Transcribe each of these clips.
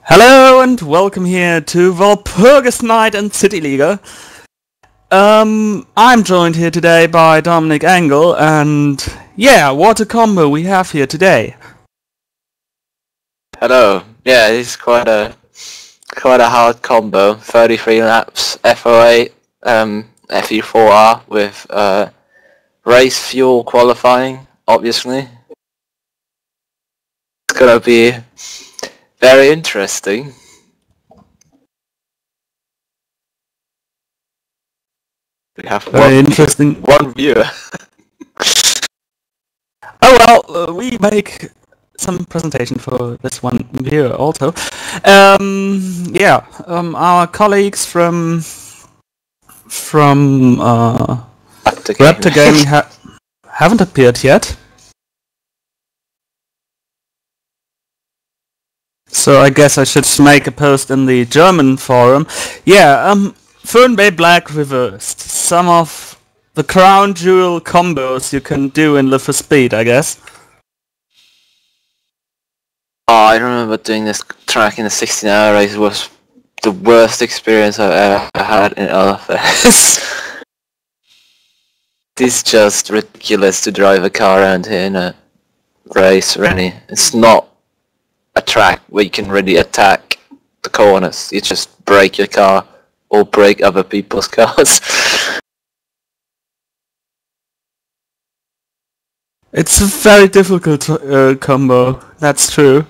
Hello and welcome here to Walpurgis Night and Cityliga. I'm joined here today by Dominic Engel, and yeah, what a combo we have here today. Hello. Yeah, it's quite a hard combo. 33 laps FOA, FE4R with race fuel qualifying. Obviously, it's gonna be very interesting. We have Very interesting. One viewer. Oh well, we make some presentation for this one viewer also. Our colleagues from Raptor Gaming haven't appeared yet. So I guess I should make a post in the German forum. Yeah, Fern Black reversed. Some of the crown jewel combos you can do in Live for Speed, I guess. Oh, I remember doing this track in the 16-hour race. It was the worst experience I've ever had in LFS. It's just ridiculous to drive a car around here in a race, really. It's not a track where you can really attack the corners. You just break your car or break other people's cars. It's a very difficult combo, that's true.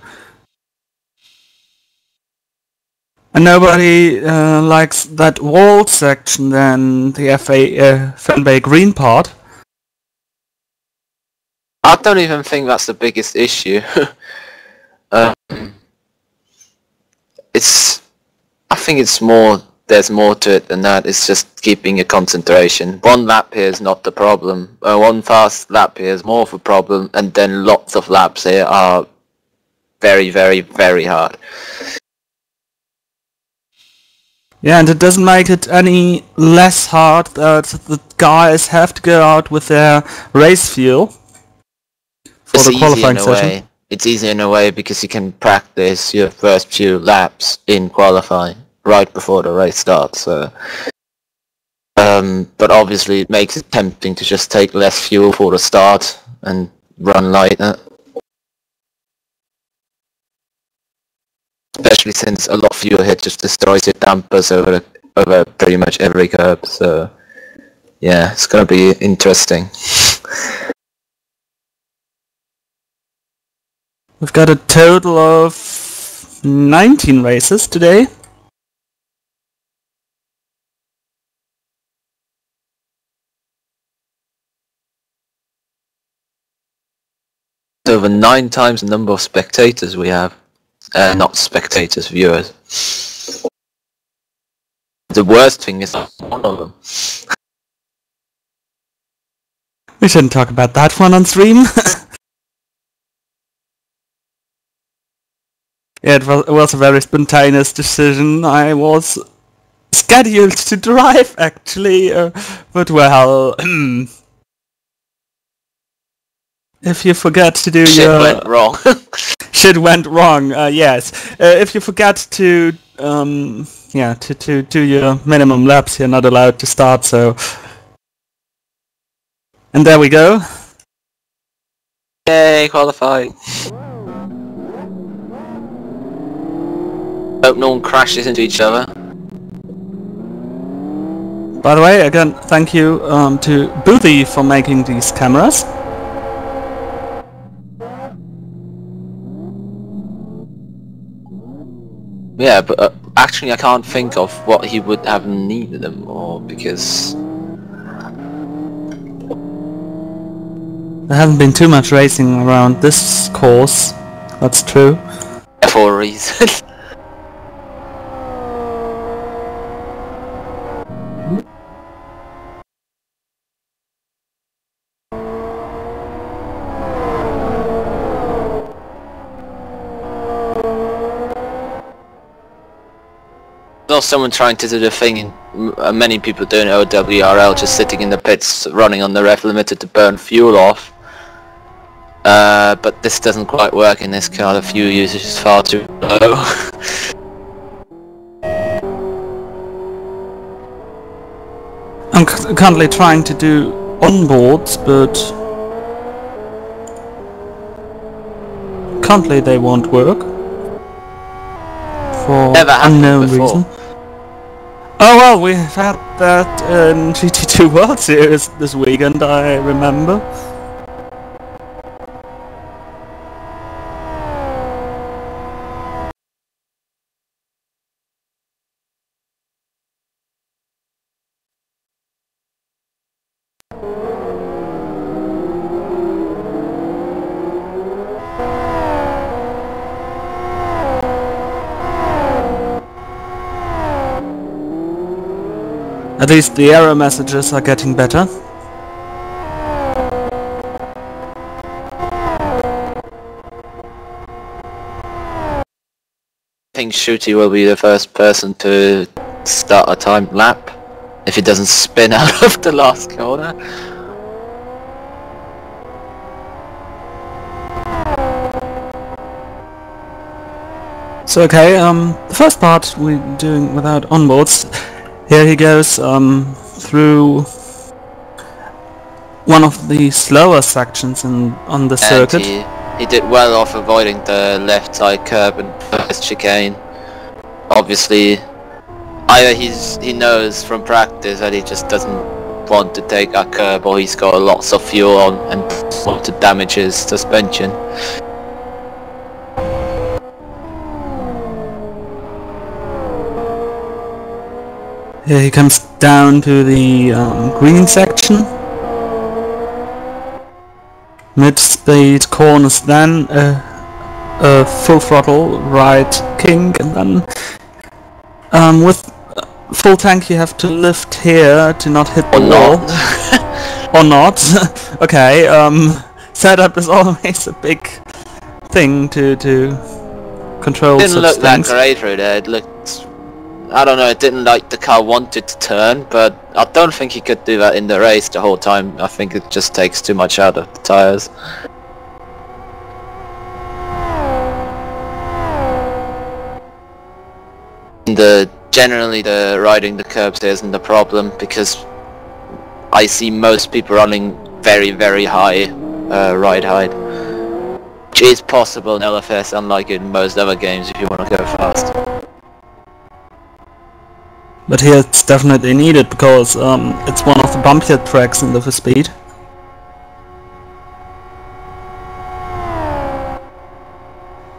And nobody likes that wall section than the Fernbay Green part. I don't even think that's the biggest issue. I think it's more, there's more to it than that. It's just keeping your concentration. One lap here is not the problem. One fast lap here is more of a problem, and then lots of laps here are very, very, very hard. Yeah, and it doesn't make it any less hard that the guys have to go out with their race fuel for the qualifying session. It's easy in a way because you can practice your first few laps in qualifying right before the race starts. So, but obviously it makes it tempting to just take less fuel for the start and run lighter. Especially since a lot of fuel here just destroys your dampers over pretty much every curb. So yeah, it's gonna be interesting. We've got a total of 19 races today. Over 9 times the number of spectators we have. Not spectators, viewers. The worst thing is one of them. We shouldn't talk about that one on stream. Yeah, it was a very spontaneous decision. I was scheduled to drive, actually, but well, if you forget to do Shit went wrong. Shit went wrong, yes. If you forget to, to do your minimum laps, you're not allowed to start, so... And there we go. Yay, qualified. Hope no one crashes into each other. By the way, again, thank you to Boothie for making these cameras. Yeah, but actually I can't think of what he would have needed them for, because... There hasn't been too much racing around this course, that's true. For a reason. There's someone trying to do the thing many people do in OWRL, just sitting in the pits running on the rev limiter to burn fuel off. But this doesn't quite work in this car. The fuel usage is far too low. I'm currently trying to do onboards, but currently they won't work for Never happened unknown before. reason. Oh well, we've had that in GT2 World Series this weekend, I remember. At least the error messages are getting better. I think Shooty will be the first person to start a time lap if he doesn't spin out of the last corner. So okay, the first part we're doing without onboards. Here he goes through one of the slower sections on the circuit. And he did well off avoiding the left side curb and first chicane. Obviously, either he knows from practice that he just doesn't want to take that curb, or he's got lots of fuel on and doesn't want to damage his suspension. Here he comes down to the green section. Mid-speed corners, then a full throttle right kink, and then with full tank you have to lift here to not hit the wall. Or not. Okay, setup is always a big thing to control It didn't such look that things. great through there. It looked, I don't know, it didn't like the car wanted to turn, but I don't think he could do that in the race the whole time. I think it just takes too much out of the tyres. Generally the riding the curbs there isn't the problem, because I see most people running very, very high ride height. Which is possible in LFS, unlike in most other games if you want to go fast. But here it's definitely needed because it's one of the bumpier tracks in the speed.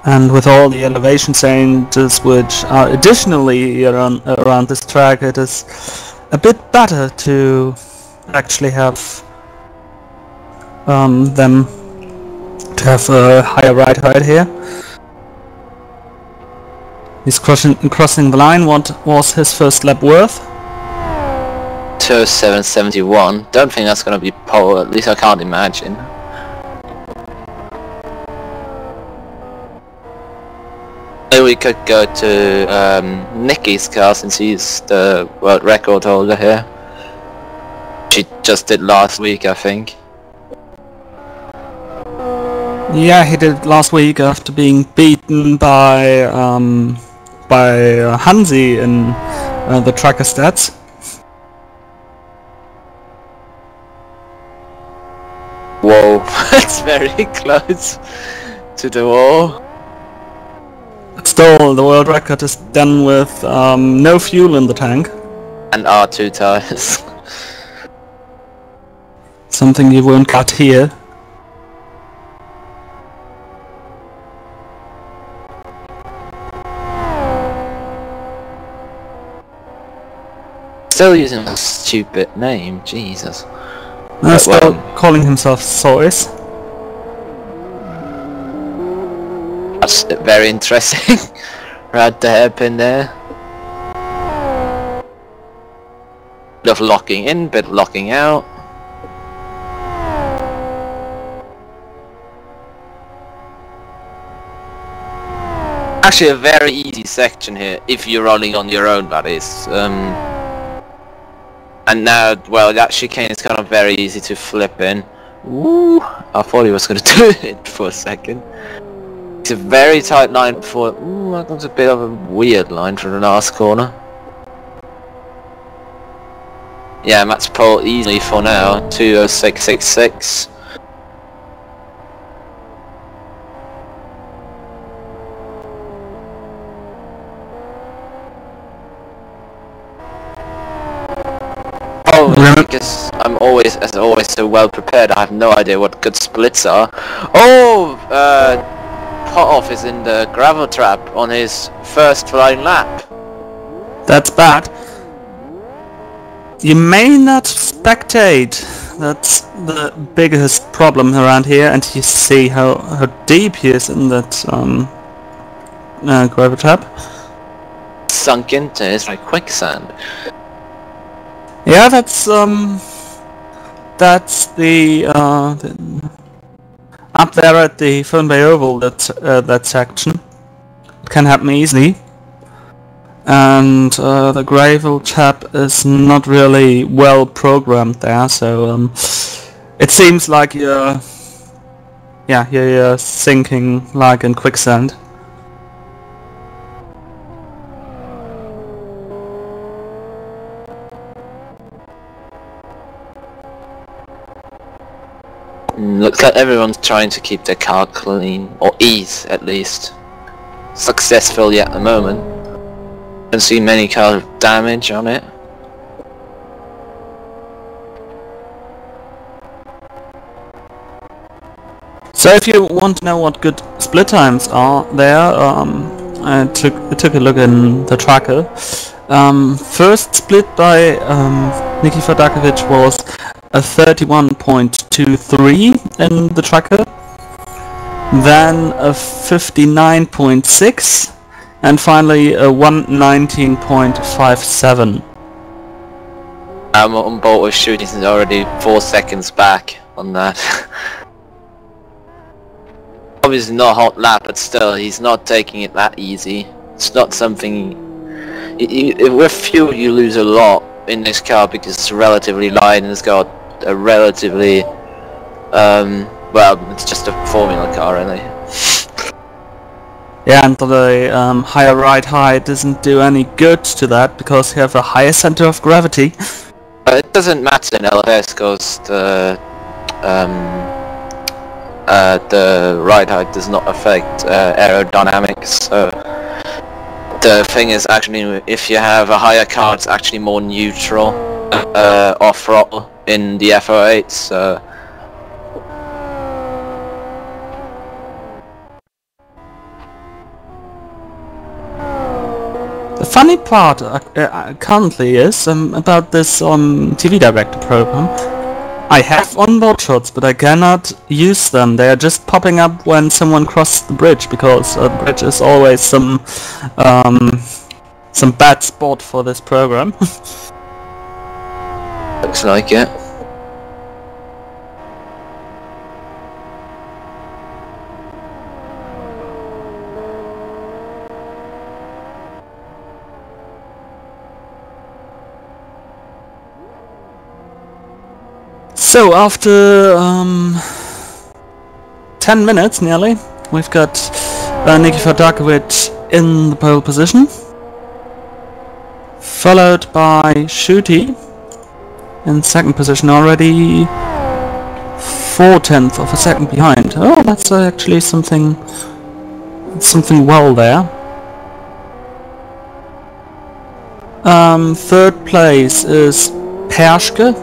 And with all the elevation changes which are additionally around this track, it is a bit better to actually have them to have a higher ride height here. He's crossing the line. What was his first lap worth? 2:07.71. Don't think that's going to be pole, at least I can't imagine. Maybe we could go to Nicky's car since he's the world record holder here. She just did last week, I think. Yeah, he did last week after being beaten by Hansi in the tracker stats. Whoa, that's very close to the wall. Still, the world record is done with no fuel in the tank. And R2 tires. Something you won't get here. Still using a stupid name, Jesus. Still calling himself Sois. That's very interesting. Right, the hairpin there. Bit of locking in, bit of locking out. Actually a very easy section here, if you're running on your own, that is. And now, well, that chicane is kind of very easy to flip in. Ooh, I thought he was going to do it for a second. It's a very tight line for... Ooh, that was a bit of a weird line for the last corner. Yeah, Matt's pole easily for now. 2:06.66. Oh, because I'm always, as always, so well prepared. I have no idea what good splits are. Oh, Potoff is in the gravel trap on his first flying lap. That's bad. You may not spectate. That's the biggest problem around here, and you see how deep he is in that gravel trap. Sunk into his like quicksand. Yeah, that's the up there at the Fern Bay Oval. That section. It can happen easily. And the gravel trap is not really well programmed there, so it seems like you're sinking like in quicksand. Looks like everyone's trying to keep their car clean, or ease at least. Successfully at the moment. Don't see many car damage on it. So if you want to know what good split times are there, I took a look in the tracker. First split by Niki Fadakovic was a 31.23 in the tracker, then a 59.6, and finally a 119.57. I'm on board with shooting since already 4 seconds back on that. Obviously not a hot lap, but still, he's not taking it that easy. It's not something... with fuel you lose a lot in this car because it's relatively light and it's got a relatively... well, it's just a Formula car, really. Yeah, and the higher ride height doesn't do any good to that because you have a higher center of gravity. It doesn't matter in LFS because the ride height does not affect aerodynamics. So the thing is, actually, if you have a higher car, it's actually more neutral off throttle in the FO8. So the funny part currently is about this TV director program. I have onboard shots, but I cannot use them. They are just popping up when someone crosses the bridge, because the bridge is always some bad spot for this program. looks like it. So after 10 minutes nearly, we've got Niki Fadakovic in the pole position, followed by Shuti in second position, already 4/10 of a second behind. Oh, that's actually something well there. Third place is Perschke.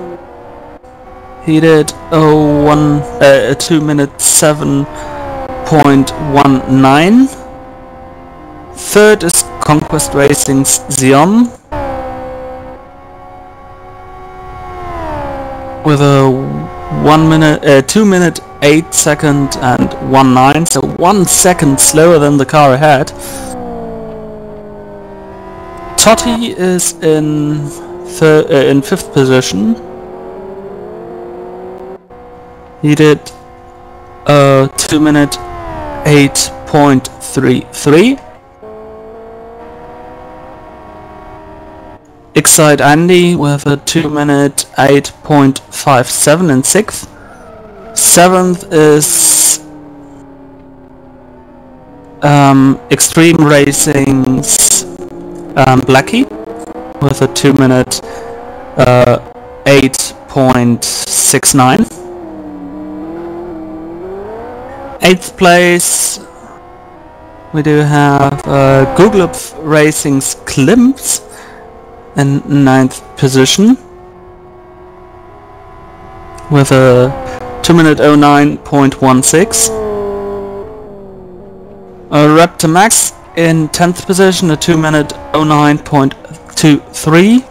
He did a 2 minute 7.19. Third is Conquest Racing's Zion with a 2 minute 8 second and 19, so 1 second slower than the car ahead. Totti is in fifth position. He did a 2 minute 8.33. Excite Andy with a 2 minute 8.57 in sixth. 7th is Extreme Racing's Blackie with a 2 minute 8.69. 8th place we do have Google Racing's Klimps in 9th position with a 2 minute 09.16. Raptor Max in 10th position, a 2 minute 09.23.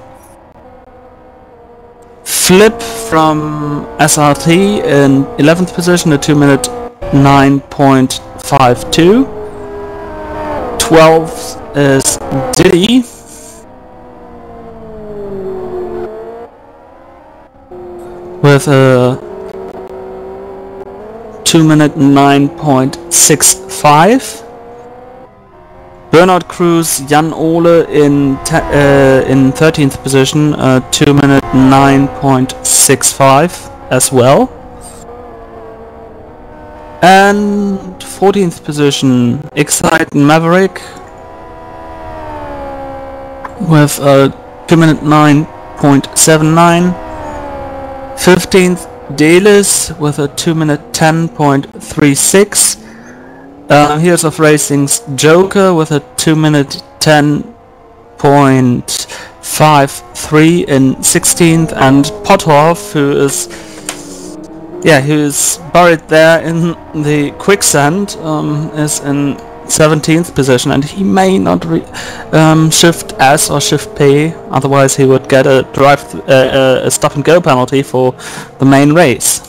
Flip from SRT in 11th position, a 2 minute 9.52. 12th is Diddy with a 2 minute 9.65. Burnout Cruz Jan Ole in 13th position, 2 minute 9.65 as well. And 14th position Excite Maverick with a 2 minute 9.79. 15th Delis with a 2 minute 10.36. Here's of Racing's Joker with a 2 minute 10.53 in 16th, and Pothoff, who is buried there in the quicksand, is in 17th position, and he may not shift S or shift P, otherwise he would get a stop and go penalty for the main race.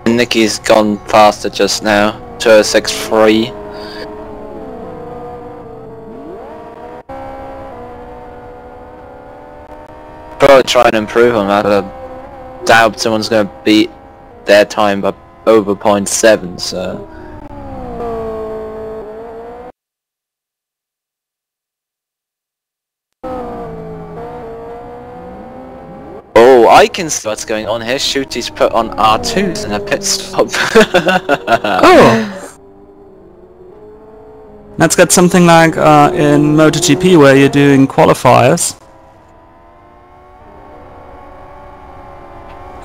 Nicky's gone faster just now. 206.3. Probably try and improve on that. I doubt someone's going to beat their time by over 0.7, so... Oh, I can see what's going on here. Shooty's put on R2s in a pit stop. Oh! Let's get something like in MotoGP where you're doing qualifiers.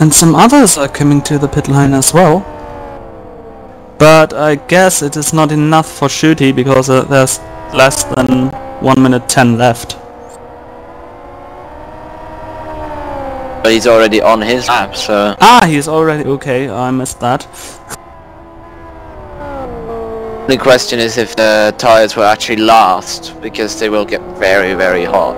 And some others are coming to the pit lane as well. But I guess it is not enough for Shooty because there's less than 1 minute 10 left. But he's already on his lap, so... Ah, he's already... okay, I missed that. The question is if the tyres will actually last, because they will get very, very hot.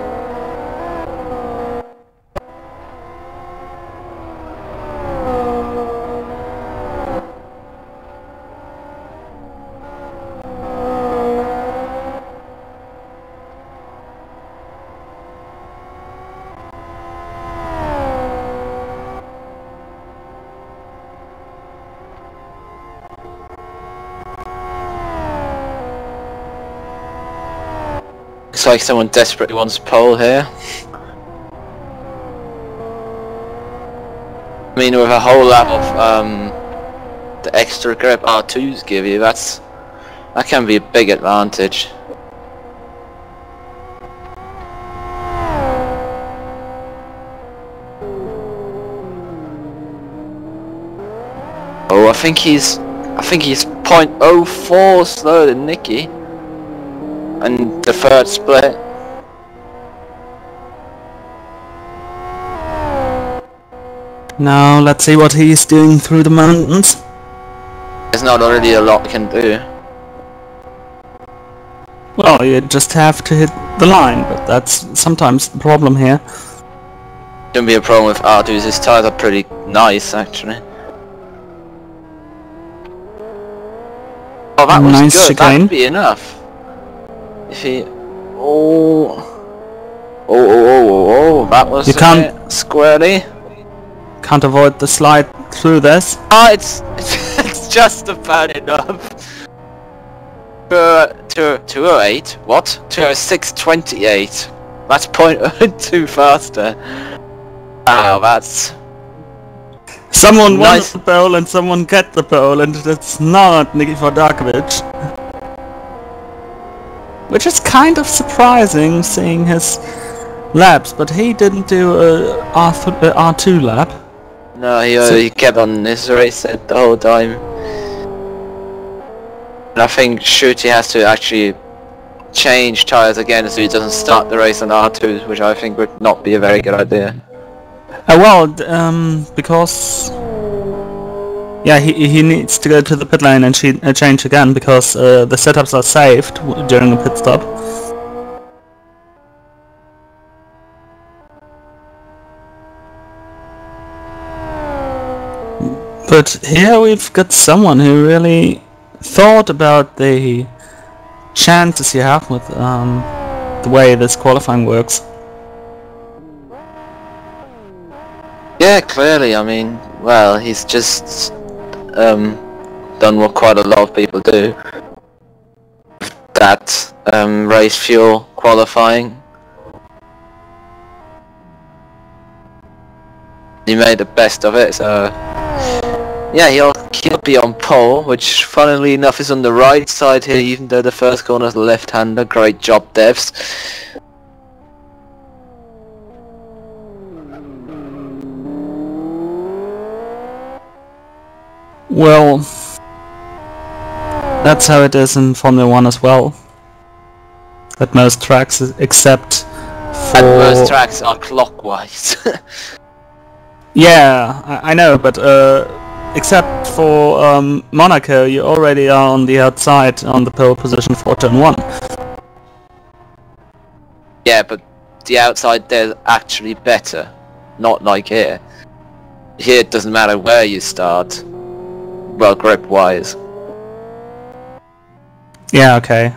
Looks like someone desperately wants pole here. I mean, with a whole lap of the extra grip R2s give you, that can be a big advantage. Oh, I think he's 0.04 slower than Nicky. And the third split. Now let's see what he's doing through the mountains. There's not already a lot we can do. Well, you just have to hit the line, but that's sometimes the problem here. Shouldn't be a problem with R2's. His tires are pretty nice, actually. Oh, that was nice good. chicane. That'd be enough. If he... Oh, that was... You can't... squarely. Can't avoid the slide through this. Ah, it's just about enough. 208. What? 206.28. That's 0.02 faster. Wow, that's... Someone wanted Nice. the pole and someone get the pole, and it's not Nikita Darkovic. Which is kind of surprising, seeing his laps, but he didn't do a R2 lap. No, So- he kept on his race set the whole time. And I think Shooty has to actually change tyres again so he doesn't start the race on R2s, which I think would not be a very good idea. Because yeah, he needs to go to the pit lane and change again because the setups are saved during a pit stop. But here we've got someone who really thought about the chances you have with the way this qualifying works. Yeah, clearly, I mean, well, he's just done what quite a lot of people do. That race fuel qualifying. He made the best of it, so yeah, he'll be on pole, which funnily enough is on the right side here, even though the first corner is left-hander. Great job, devs. Well, that's how it is in Formula 1 as well. At most tracks, except for... And most tracks are clockwise. Yeah, I know, but except for Monaco, you already are on the outside on the pole position for turn 1. Yeah, but the outside there's actually better. Not like here. Here it doesn't matter where you start. Well, grip-wise. Yeah, okay.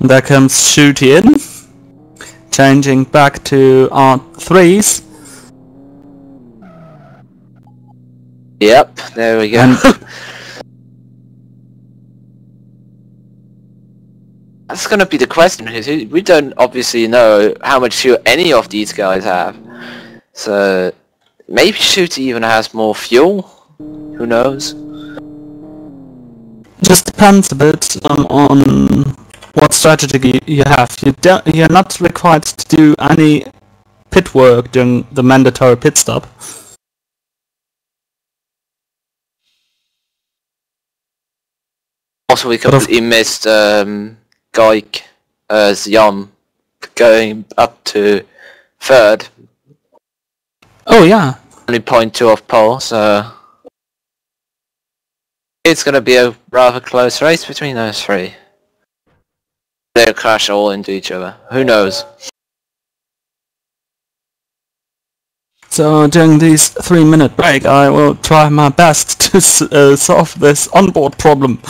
There comes Shooty in, changing back to R3s. Yep, there we go. That's gonna be the question, because we don't obviously know how much fuel any of these guys have. So maybe Shooty even has more fuel? Who knows? Just depends a bit on what strategy you have. You're not required to do any pit work during the mandatory pit stop. Also, we completely missed Gaik Xion going up to third. Oh yeah. Only 0.2 off pole, so it's gonna be a rather close race between those three. They'll crash all into each other. Who knows? So during this 3-minute break, I will try my best to solve this onboard problem.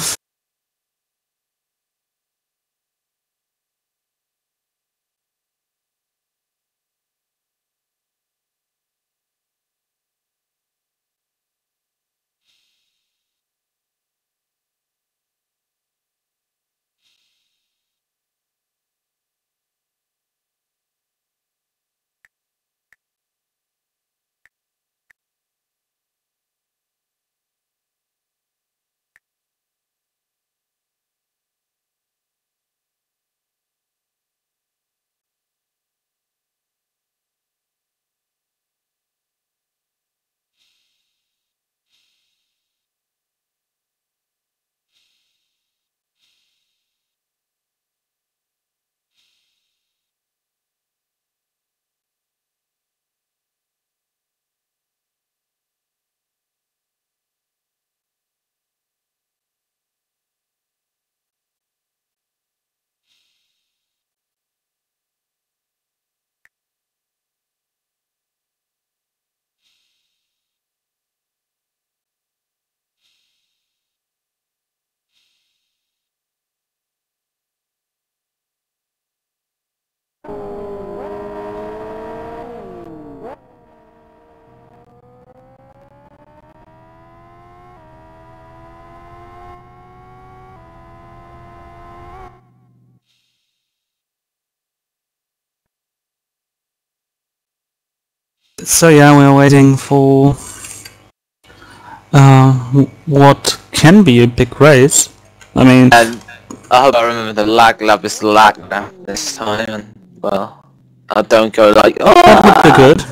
So yeah, we're waiting for What can be a big race? I mean, And I hope I remember the lag lab is the lag lab this time, and well, I don't go like, that would be oh, good.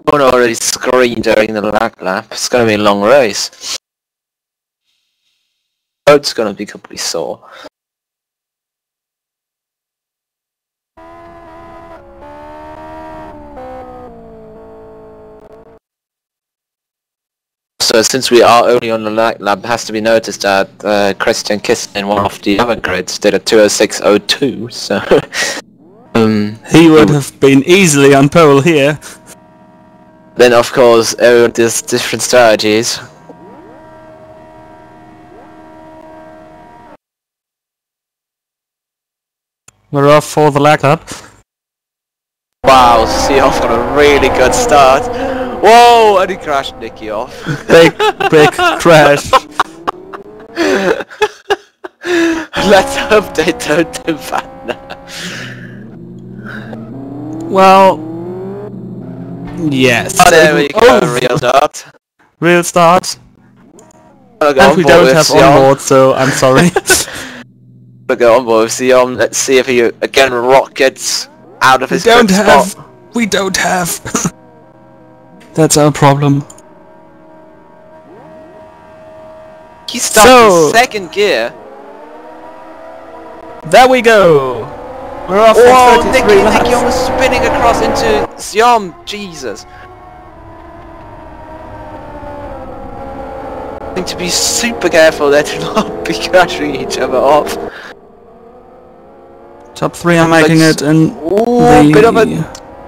I want to already scream during the lag lap. It's gonna be a long race. Road's gonna be completely sore. So since we are only on the lag lab, it has to be noticed that Christian Kissen in one of the other grids did a 2:06:02. So He would have been easily on pole here. then of course there's different strategies. We're off for the lag up. Wow, Seoff got a really good start. Whoa, and he crashed Nicky off. Big crash. Let's hope they don't do that now. Well, yes. Oh, there we go, real start. Real start. And We don't have onboard, so I'm sorry. We'll go on board with Sion. Let's see if he again rockets out of his grip spot. We don't have. That's our problem. He started in second gear. There we go. We're off Oh, for 33 laps. Nicky almost spinning across into Sion. Jesus. Need to be super careful there to not be crashing each other off. Top 3 are making it in Ooh,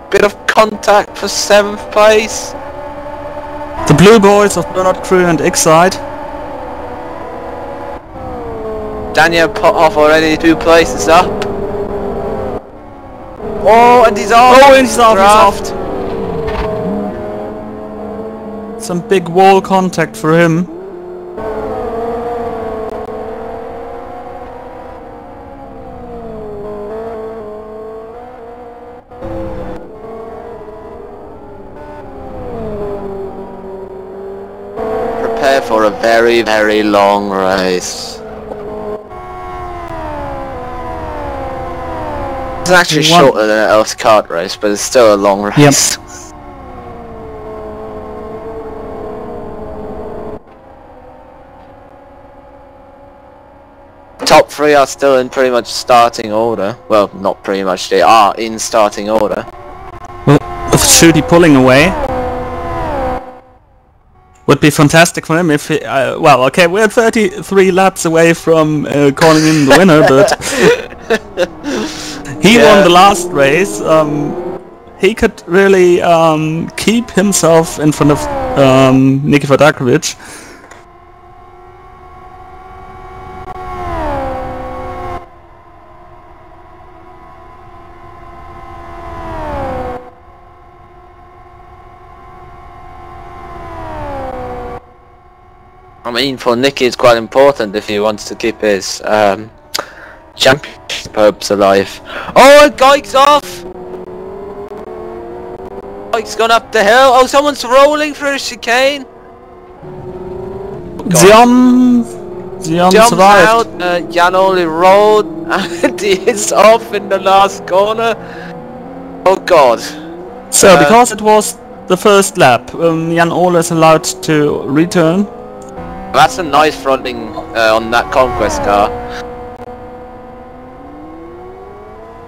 bit of contact for 7th place. the blue boys of Bernard Crew and Excite. Daniel put off already 2 places up. Oh, and he's off. Oh, and he's off. Draft. Some big wall contact for him. Prepare for a very, very long race. It's actually shorter than an Elf's kart race, but it's still a long race. Yep. Top 3 are still in pretty much starting order. Well, not pretty much, they are in starting order. Well, with Shooty pulling away. Would be fantastic for him if he, well, okay, we're 33 laps away from calling in the winner, but he won the last race. He could really keep himself in front of Nicky Vodakovic. I mean, for Nicky it's quite important if he wants to keep his championship hopes alive. Oh, Geik's off! Geik's gone up the hill. Oh, someone's rolling through a chicane. Zion survived. Out, Jan only rolled and he is off in the last corner. Oh god. So, because it was the first lap, Jan Ole is allowed to return. That's a nice fronting on that Conquest car.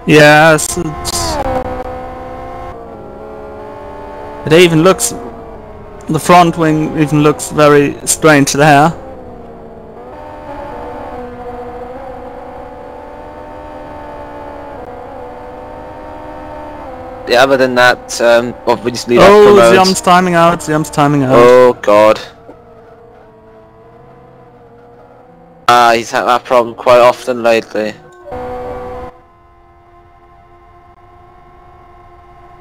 Yes, it even looks, the front wing even looks very strange there. Yeah, other than that, obviously that Oh, promotes. Ziam's timing out, Ziam's timing out. Oh god. He's had that problem quite often lately.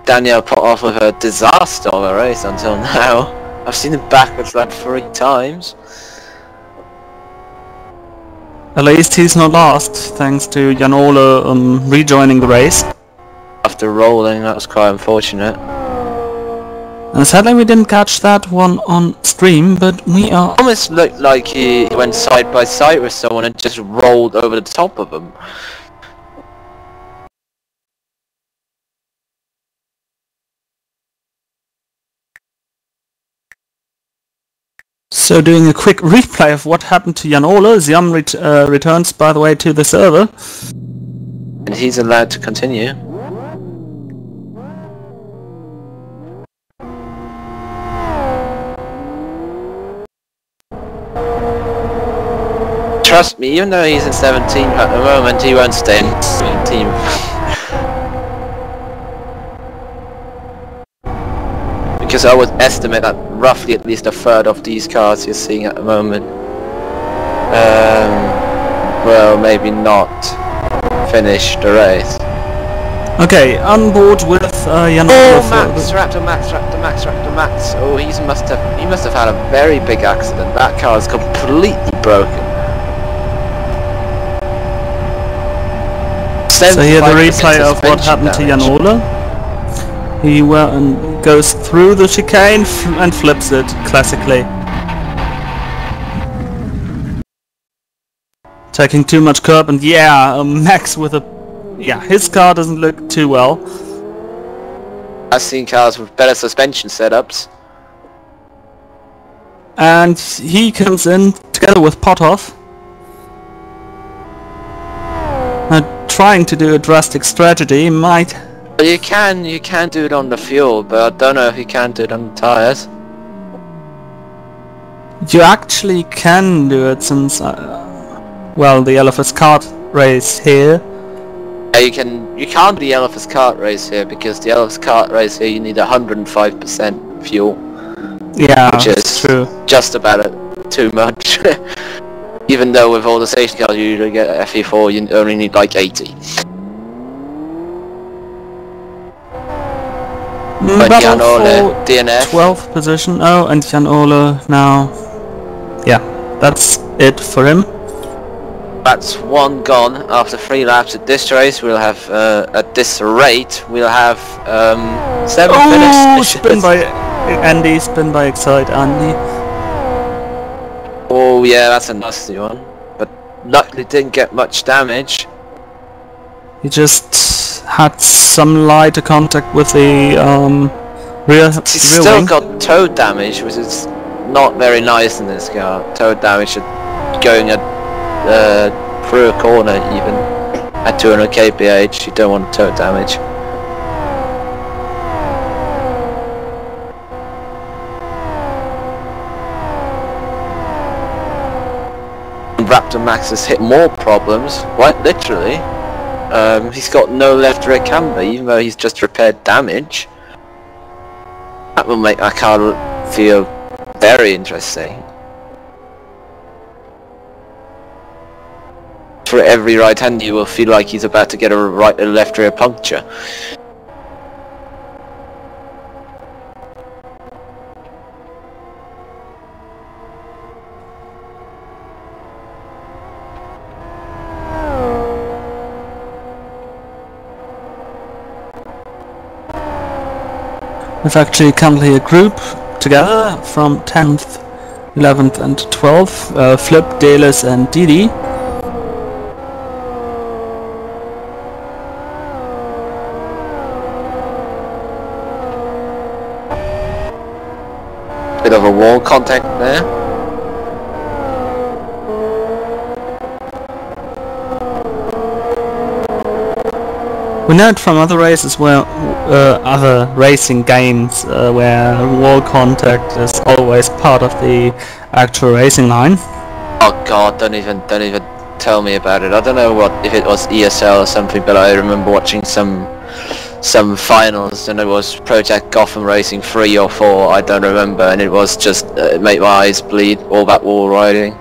Daniel put off with a disaster of a race until now. I've seen him backwards like 3 times. At least he's not lost, thanks to Jan Ole rejoining the race. After rolling, that was quite unfortunate. And sadly we didn't catch that one on stream, but we are... Almost looked like he went side by side with someone and just rolled over the top of them. So doing a quick replay of what happened to Jan Ole, Jan returns by the way to the server. And he's allowed to continue. Trust me, even though he's in 17 at the moment, he won't stay in the team. Because I would estimate that roughly at least a third of these cars you're seeing at the moment, well, maybe not finish the race. Okay, on board with Jan Ole. Oh, Raptor Max. Oh, he must have had a very big accident. That car is completely broken. So here the replay of what happened to Jan Ole. He goes through the chicane and flips it, classically. Taking too much curb, and yeah, Max with a... yeah, his car doesn't look too well. I've seen cars with better suspension setups. And he comes in together with Pothoff. Trying to do a drastic strategy, might... You can do it on the fuel, but I don't know if you can do it on the tyres. You actually can do it since, well, the LFS kart race here. Yeah, you can't do the LFS kart race here, because the LFS kart race here you need 105% fuel. Yeah, which is true. Just about it, too much. Even though with all the safety cars you usually get FE4, you only need like 80. But Jan Ole, DNF. 12th position. Oh, and Jan Ole now. Yeah, that's it for him. That's one gone after 3 laps at this race. We'll have, at this rate, we'll have 7 finishes. Spin by Andy, spin by Excite Andy. Oh yeah, that's a nasty one. But luckily didn't get much damage. He just had some lighter contact with the rear He's still wing. Got toe damage, which is not very nice in this car. Toe damage going through a corner even at 200 kph. You don't want toe damage. Raptor Max has hit more problems, quite literally. He's got no left rear camber, even though he's just repaired damage. That will make that car feel very interesting. For every right-hander you will feel like he's about to get a left rear puncture. We've actually currently a group together from 10th, 11th and 12th, Flip, Dalis and Didi. Bit of a wall contact there. We know it from other races where other racing games where wall contact is always part of the actual racing line. Oh god, don't even tell me about it. I don't know if it was ESL or something, but I remember watching some finals, and it was Project Gotham Racing 3 or 4, I don't remember, and it was just it made my eyes bleed, all that wall riding.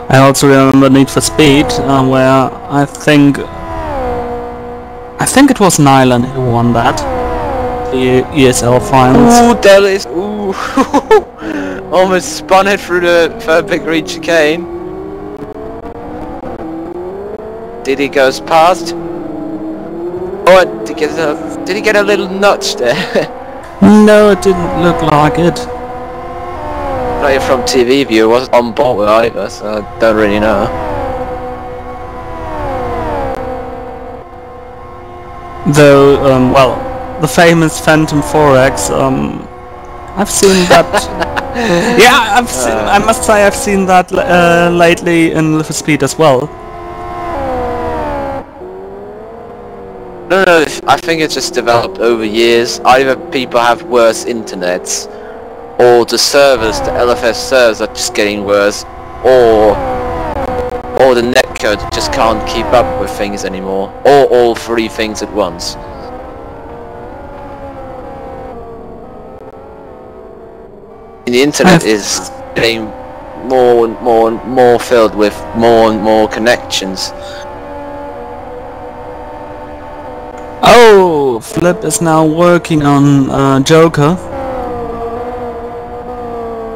I also remember Need for Speed, where I think it was Nylan who won that, the ESL finals. Ooh, Delis! Ooh! Almost spun it through the third big reach chicane. Didi goes past. Oh, did he get a little notch there? No, it didn't look like it. Player from TV view wasn't on board with either, so I don't really know. Though, well, the famous Phantom 4X, I've seen that. Yeah, I must say I've seen that lately in Live for Speed as well. No, I think it's just developed over years. Either people have worse internets, or the servers, the LFS servers are just getting worse, or the netcode just can't keep up with things anymore, or all three things at once. The internet is getting more and more filled with more and more connections. Oh, Flip is now working on Joker.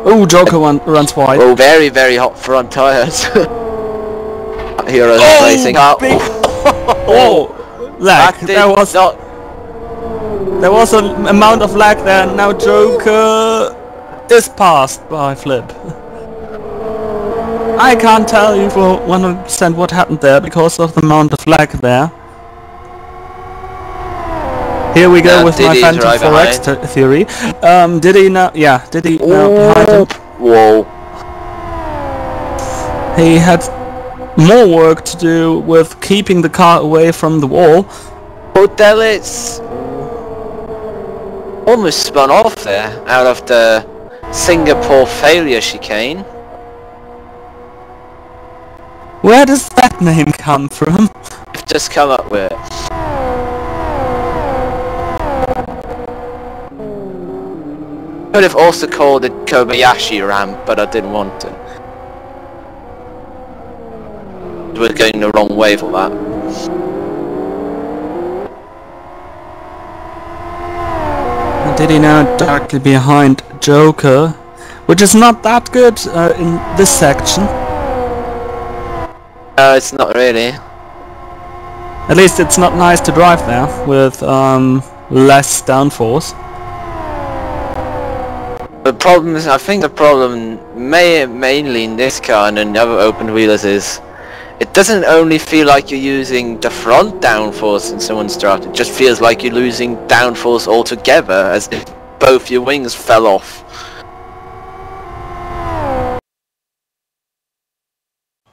Oh, Joker runs wide. Oh, very hot front tires. Heroes racing. Oh, lag. There was an amount of lag there. Now Joker is passed by Flip. I can't tell you for 100% what happened there because of the amount of lag there. Here we go with my Phantom 4X theory. Did he now? Yeah, did he now behind him? Whoa. He had more work to do with keeping the car away from the wall. Hotelis almost spun off there out of the Singapore failure chicane. Where does that name come from? I've just come up with it. Could have also called it Kobayashi ramp, but I didn't want to. We're going the wrong way for that. Did he now directly behind Joker, which is not that good in this section. It's not really. At least it's not nice to drive there with less downforce. The problem is, I think the problem mainly in this car and in the other open wheelers is it doesn't only feel like you're using the front downforce in someone's draft, it just feels like you're losing downforce altogether, as if both your wings fell off.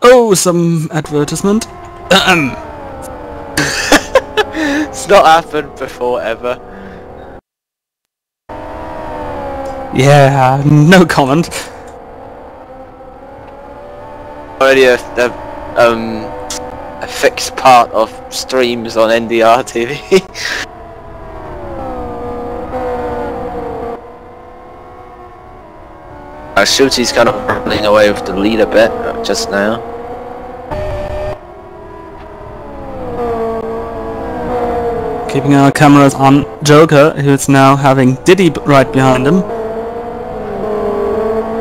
Oh, some advertisement. It's not happened before ever. Yeah, no comment. Already a fixed part of streams on NDR TV. Shooty's kind of running away with the lead a bit just now. Keeping our cameras on Joker, who's now having Diddy right behind him.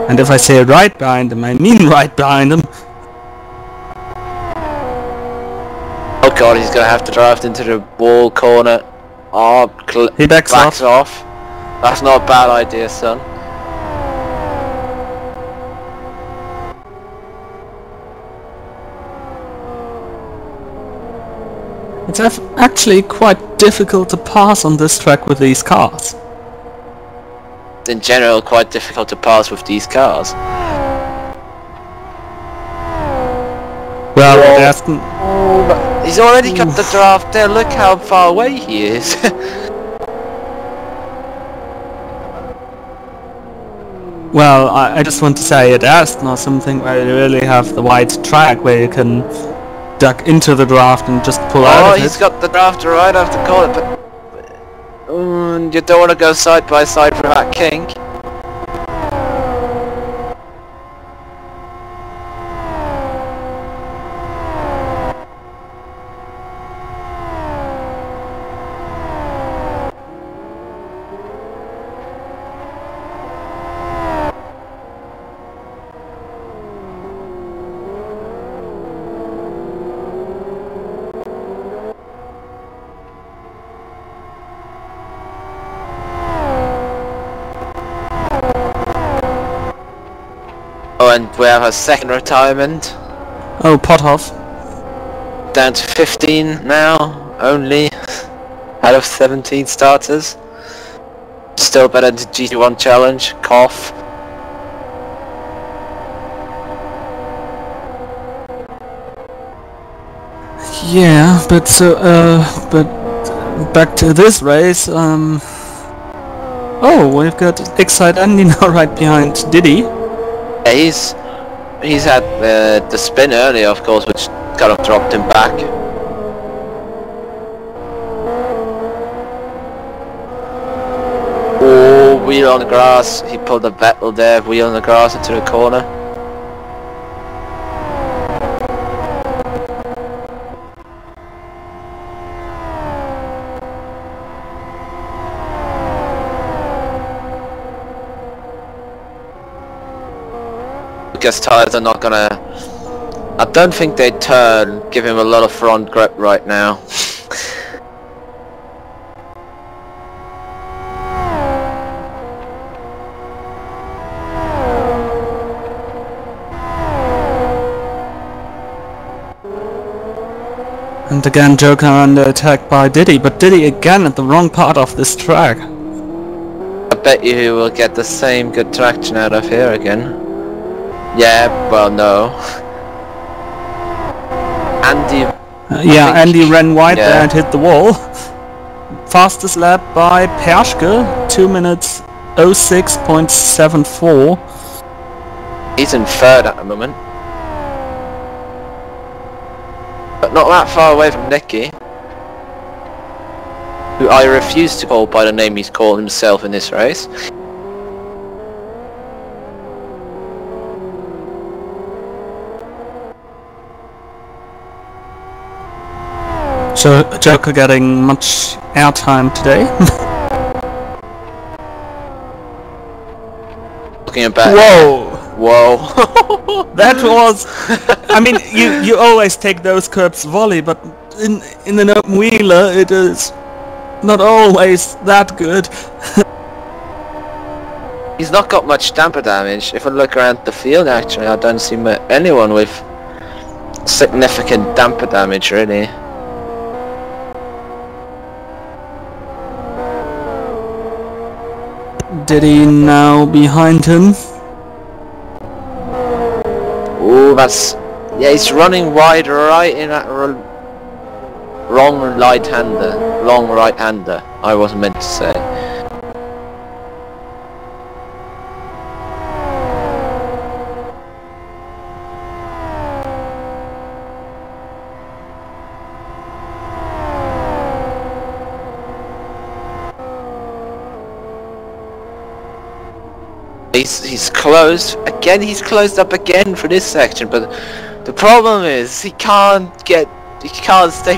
And if I say right behind him, I mean right behind him. Oh god, he's gonna have to drive into the wall corner. Oh, he backs off. That's not a bad idea, son. It's actually quite difficult to pass on this track with these cars. In general, quite difficult to pass with these cars. Well, he's already got the draft there. Look how far away he is. Well, I just want to say at Aston or something where you really have the wide track where you can duck into the draft and just pull out of it. Oh, he's got the draft right off the corner, but you don't want to go side by side with that king. Oh, and we have a second retirement. Oh, Pothoff. Down to 15 now, only. Out of 17 starters. Still better than GT1 Challenge. Cough. Yeah, but back to this race. Oh, we've got Excite Andy now right behind Diddy. Yeah, he's had the spin earlier, of course, which kind of dropped him back. Oh, wheel on the grass. He pulled a Vettel there, wheel on the grass into the corner. Because tyres are not gonna... I don't think they give him a lot of front grip right now. And again Joker under attack by Diddy, but Diddy again at the wrong part of this track. I bet you he will get the same good traction out of here again. Yeah, well no. Andy... yeah, Andy ran wide there and hit the wall. Fastest lap by Perschke, 2 minutes 06.74. He's in third at the moment. But not that far away from Nicky, who I refuse to call by the name he's called himself in this race. So Joker getting much airtime today. Talking about... Whoa! Whoa! That was... I mean, you always take those curbs volley, but in an open wheeler it is not always that good. He's not got much damper damage. If I look around the field actually, I don't see anyone with significant damper damage really. Diddy now behind him. Oh, that's... yeah, he's running wide right in that wrong right-hander. Long right-hander, I wasn't meant to say. He's closed again. He's closed up again for this section, but the problem is he can't stay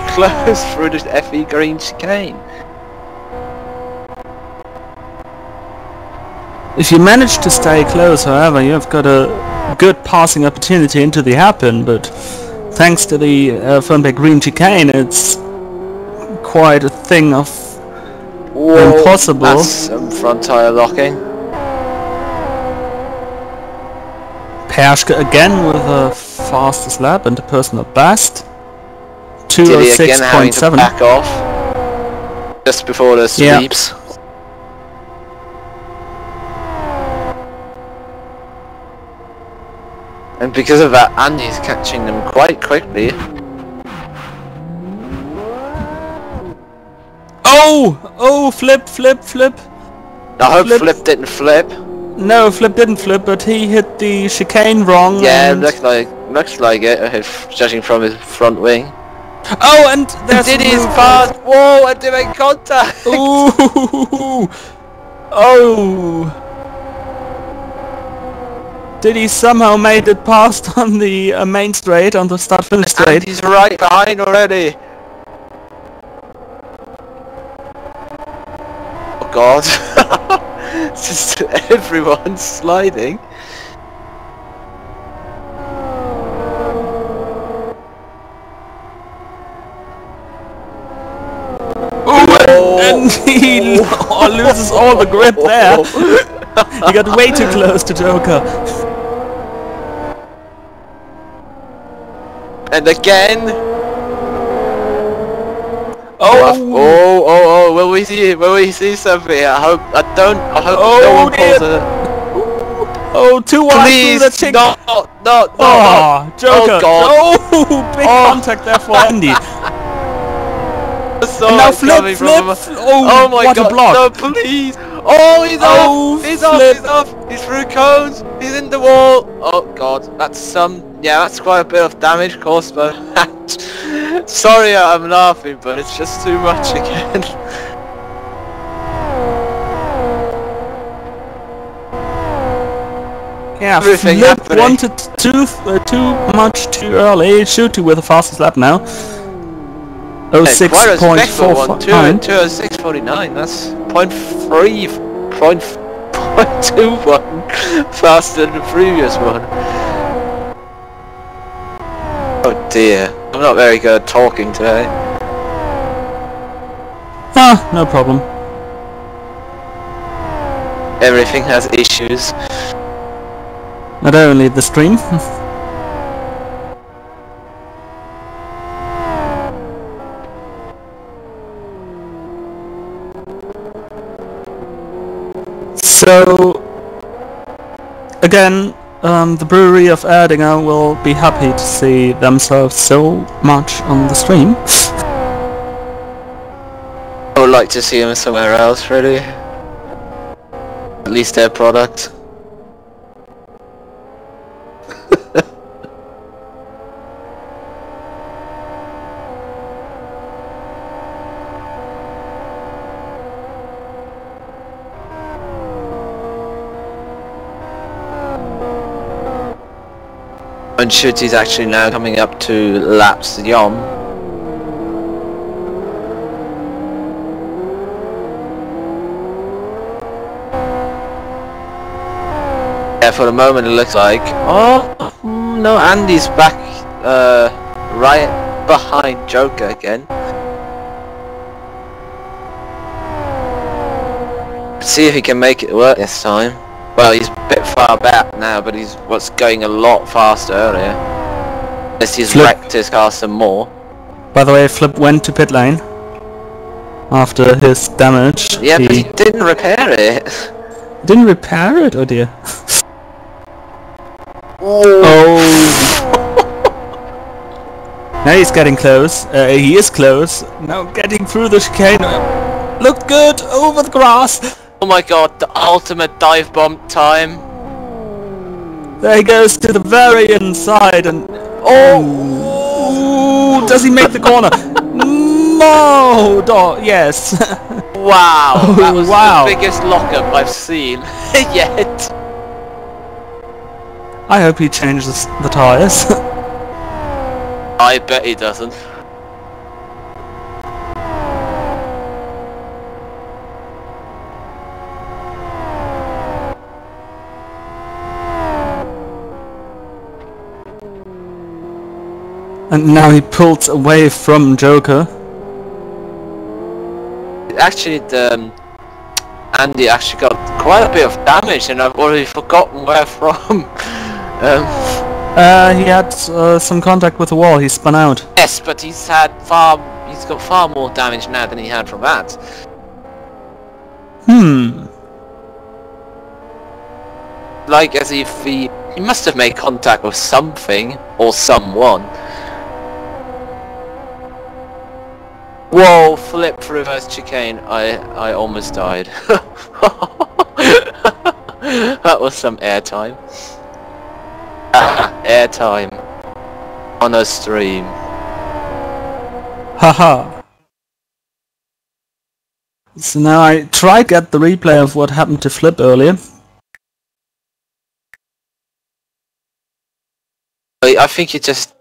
close through the FE green chicane. If you manage to stay close, however, you've got a good passing opportunity into the hairpin, but thanks to the Fern green chicane, it's quite a thing of impossible. That's some front tyre locking. Perschke again with the fastest lap and the personal best. Diddy again having to 206.7. back off just before the sweeps. Yeah. And because of that, Andy's catching them quite quickly. Oh! Flip! I hope Flip didn't flip. No, Flip didn't flip, but he hit the chicane wrong. Yeah, looks like it, judging from his front wing. Oh, and there's Diddy's fast. Whoa, and they make contact. Ooh! Oh! Diddy somehow made it past on the main straight, on the start-finish straight. He's right behind already. Oh God! It's just everyone's sliding. And he loses all the grip there. He got way too close to Joker. And again. Oh! Will we see something? I hope Oh, no one dear. pulls a... Oh, too wide Please, through the chick. no. Oh, Joker. Oh, God. Oh, big contact there for Andy. And now flip. Oh my what God, a block. no, please. Oh, he's off. He's off. He's through cones. He's in the wall. Oh God, that's that's quite a bit of damage caused by that. Sorry, I'm laughing, but it's just too much again. Yeah, Everything Flip happening. wanted too much too early. Shooty with the fastest lap now. Quite respectful one, 06.459. 2:06.49. That's 0.21 faster than the previous one. Oh dear, I'm not very good at talking today. Ah, no problem. Everything has issues. Not only the stream. So, again, the brewery of Erdinger will be happy to see themselves so much on the stream. I would like to see them somewhere else, really. At least their product. And Shooty's actually now coming up to laps Yom. Yeah, for the moment it looks like... Oh, no, Andy's back right behind Joker again. See if he can make it work this time. Well, he's a bit far back now, but he was going a lot faster earlier. Unless he's wrecked his car some more. By the way, Flip went to pit lane after his damage. Yeah, but he didn't repair it. Didn't repair it? Oh dear. Oh. Now he's getting close. He is close. Now getting through the chicane. Looked good over the grass. Oh my God, the ultimate dive bomb time. There he goes to the very inside and... Oh! Does he make the corner? No! Yes! Wow! That was wow. the biggest lockup I've seen yet. I hope he changes the tyres. I bet he doesn't. And now he pulls away from Joker. Actually, Andy actually got quite a bit of damage, and I've already forgotten where from. He had some contact with the wall. He spun out. Yes, but he's got far more damage now than he had from that. Like as if he must have made contact with something or someone. Whoa, flip reverse chicane. I almost died. That was some airtime. Airtime. On a stream. Haha. So now I try to get the replay of what happened to Flip earlier. I think he just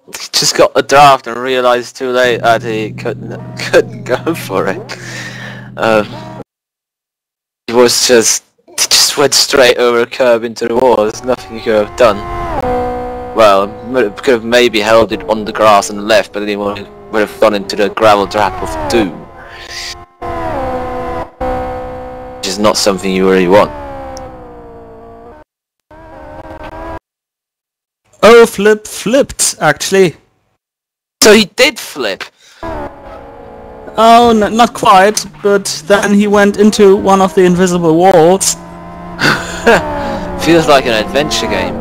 got the draft and realised too late that he couldn't go for it. He just went straight over a curb into the wall. There's nothing he could have done. Well, could have maybe held it on the grass and left, but then he would have gone into the gravel trap of doom, which is not something you really want. Oh, Flip flipped, actually. So he did flip. Oh, not quite, but then he went into one of the invisible walls. Feels like an adventure game.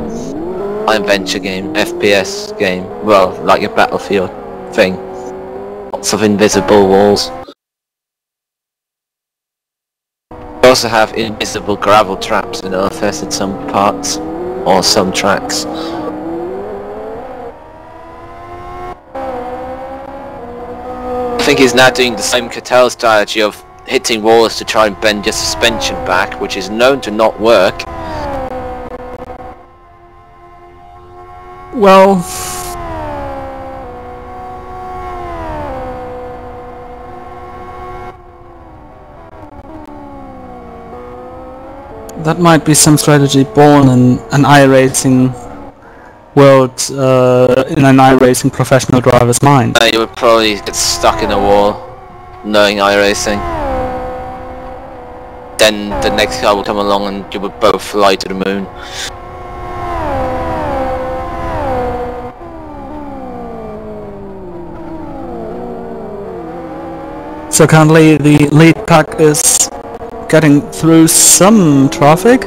Adventure game, FPS game. Well, like a Battlefield thing. Lots of invisible walls. We also have invisible gravel traps in LFS at some parts, or some tracks. I think he's now doing the same Cattell strategy of hitting walls to try and bend your suspension back, which is known to not work. Well... that might be some strategy born in an iRacing world, in an iRacing professional driver's mind. You would probably get stuck in a wall, knowing iRacing. Then the next car would come along and you would both fly to the moon. So currently the lead pack is getting through some traffic.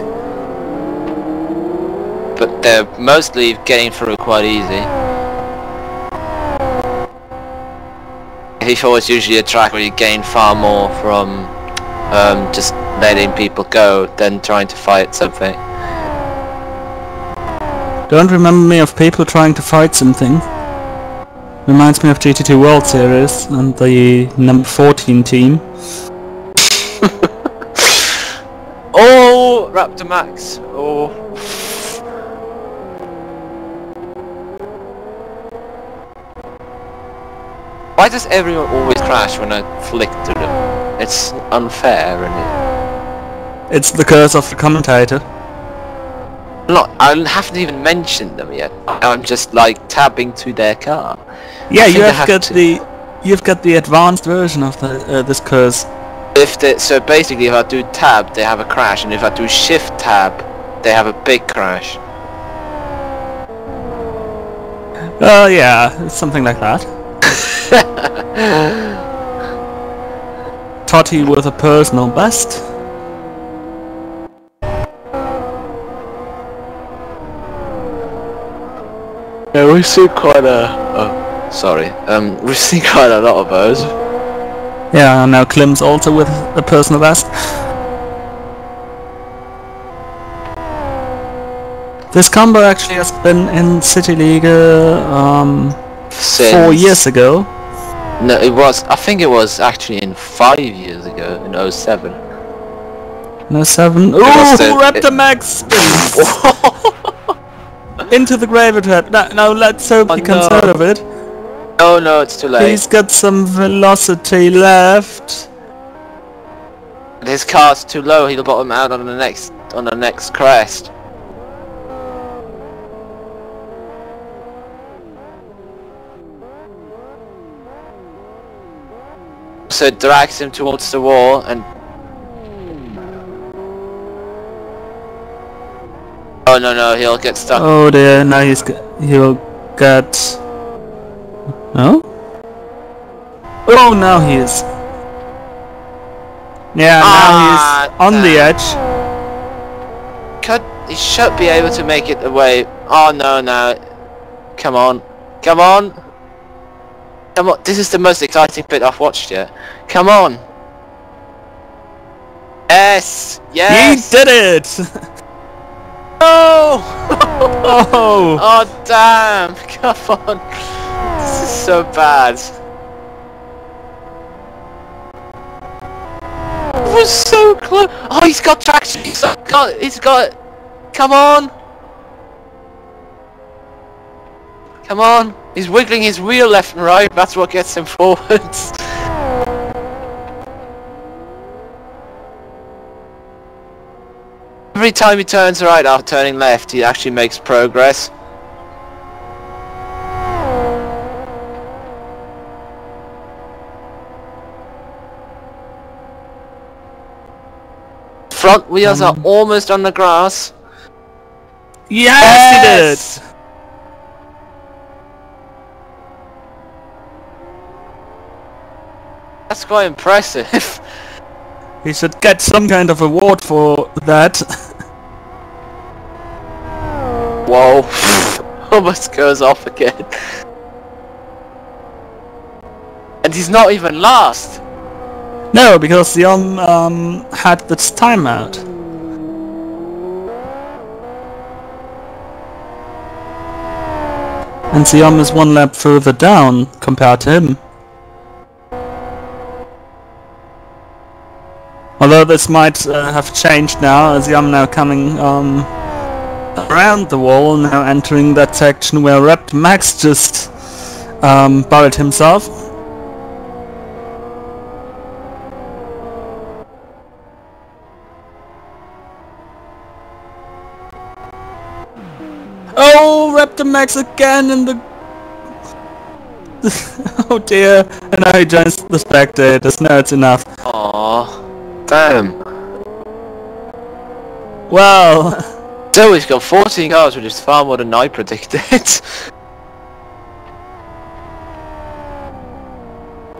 But they're mostly getting through quite easy. FIFA was usually a track where you gain far more from just letting people go than trying to fight something. Don't remember me of people trying to fight something. Reminds me of GT2 World Series and the number 14 team. Oh, Raptor Max. Oh. Why does everyone always crash when I flick to them? It's unfair, isn't it? It's the curse of the commentator. Look, I haven't even mentioned them yet. I'm just like tabbing to their car. Yeah, you've got the advanced version of the this curse. So basically, if I do tab, they have a crash, and if I do shift tab, they have a big crash. Yeah, something like that. Totti with a personal best. Yeah, we've seen quite we've seen quite a lot of those. Yeah, and now Klim's also with a personal best. This combo actually has been in Cityliga 4 years ago. No, I think it was actually in 5 years ago, in 07. No 7. Ooh, Raptor Max spins! Into the gravy trap. Now let's hope he comes out of it. Oh no, it's too late. He's got some velocity left. His car's too low, he'll bottom out on the next crest. So it drags him towards the wall and... Oh no, he'll get stuck. Oh dear, now he'll get... No? Oh, now he is. Yeah, now he's on the edge. He should be able to make it away. Oh no. Come on. This is the most exciting bit I've watched yet. Come on. Yes. He did it! No! Oh! Oh damn! Come on. This is so bad. It was so close. Oh, he's got traction. He's got. Come on. Come on. He's wiggling his wheel left and right. That's what gets him forwards. Every time he turns right after turning left, he actually makes progress. Front wheels are almost on the grass. Yes, he did! That's quite impressive. He should get some kind of award for that. Whoa. Almost goes off again. And he's not even last. No, because Yom had this timeout. And Siam is one lap further down compared to him. Although this might have changed now, as Siam now coming around the wall, now entering that section where Rapt Max just buried himself. Oh, Raptor Max again in the... oh dear, and now he joins the spectators. No, it's enough. Aww, damn. Well... So he's got 14 cars, which is far more than I predicted.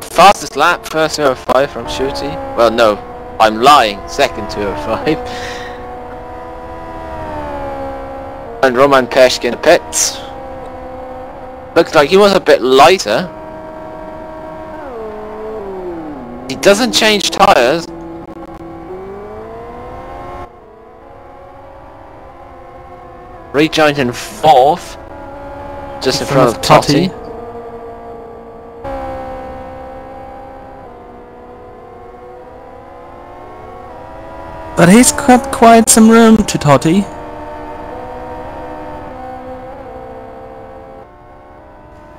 Fastest lap, first 205 from Shooty. Well, no, I'm lying, second 205. And Roman Peshk in the pits. Looked like he was a bit lighter. He doesn't change tyres. Rejoined in 4th. Just in front of Totty. But he's got quite some room to Totty.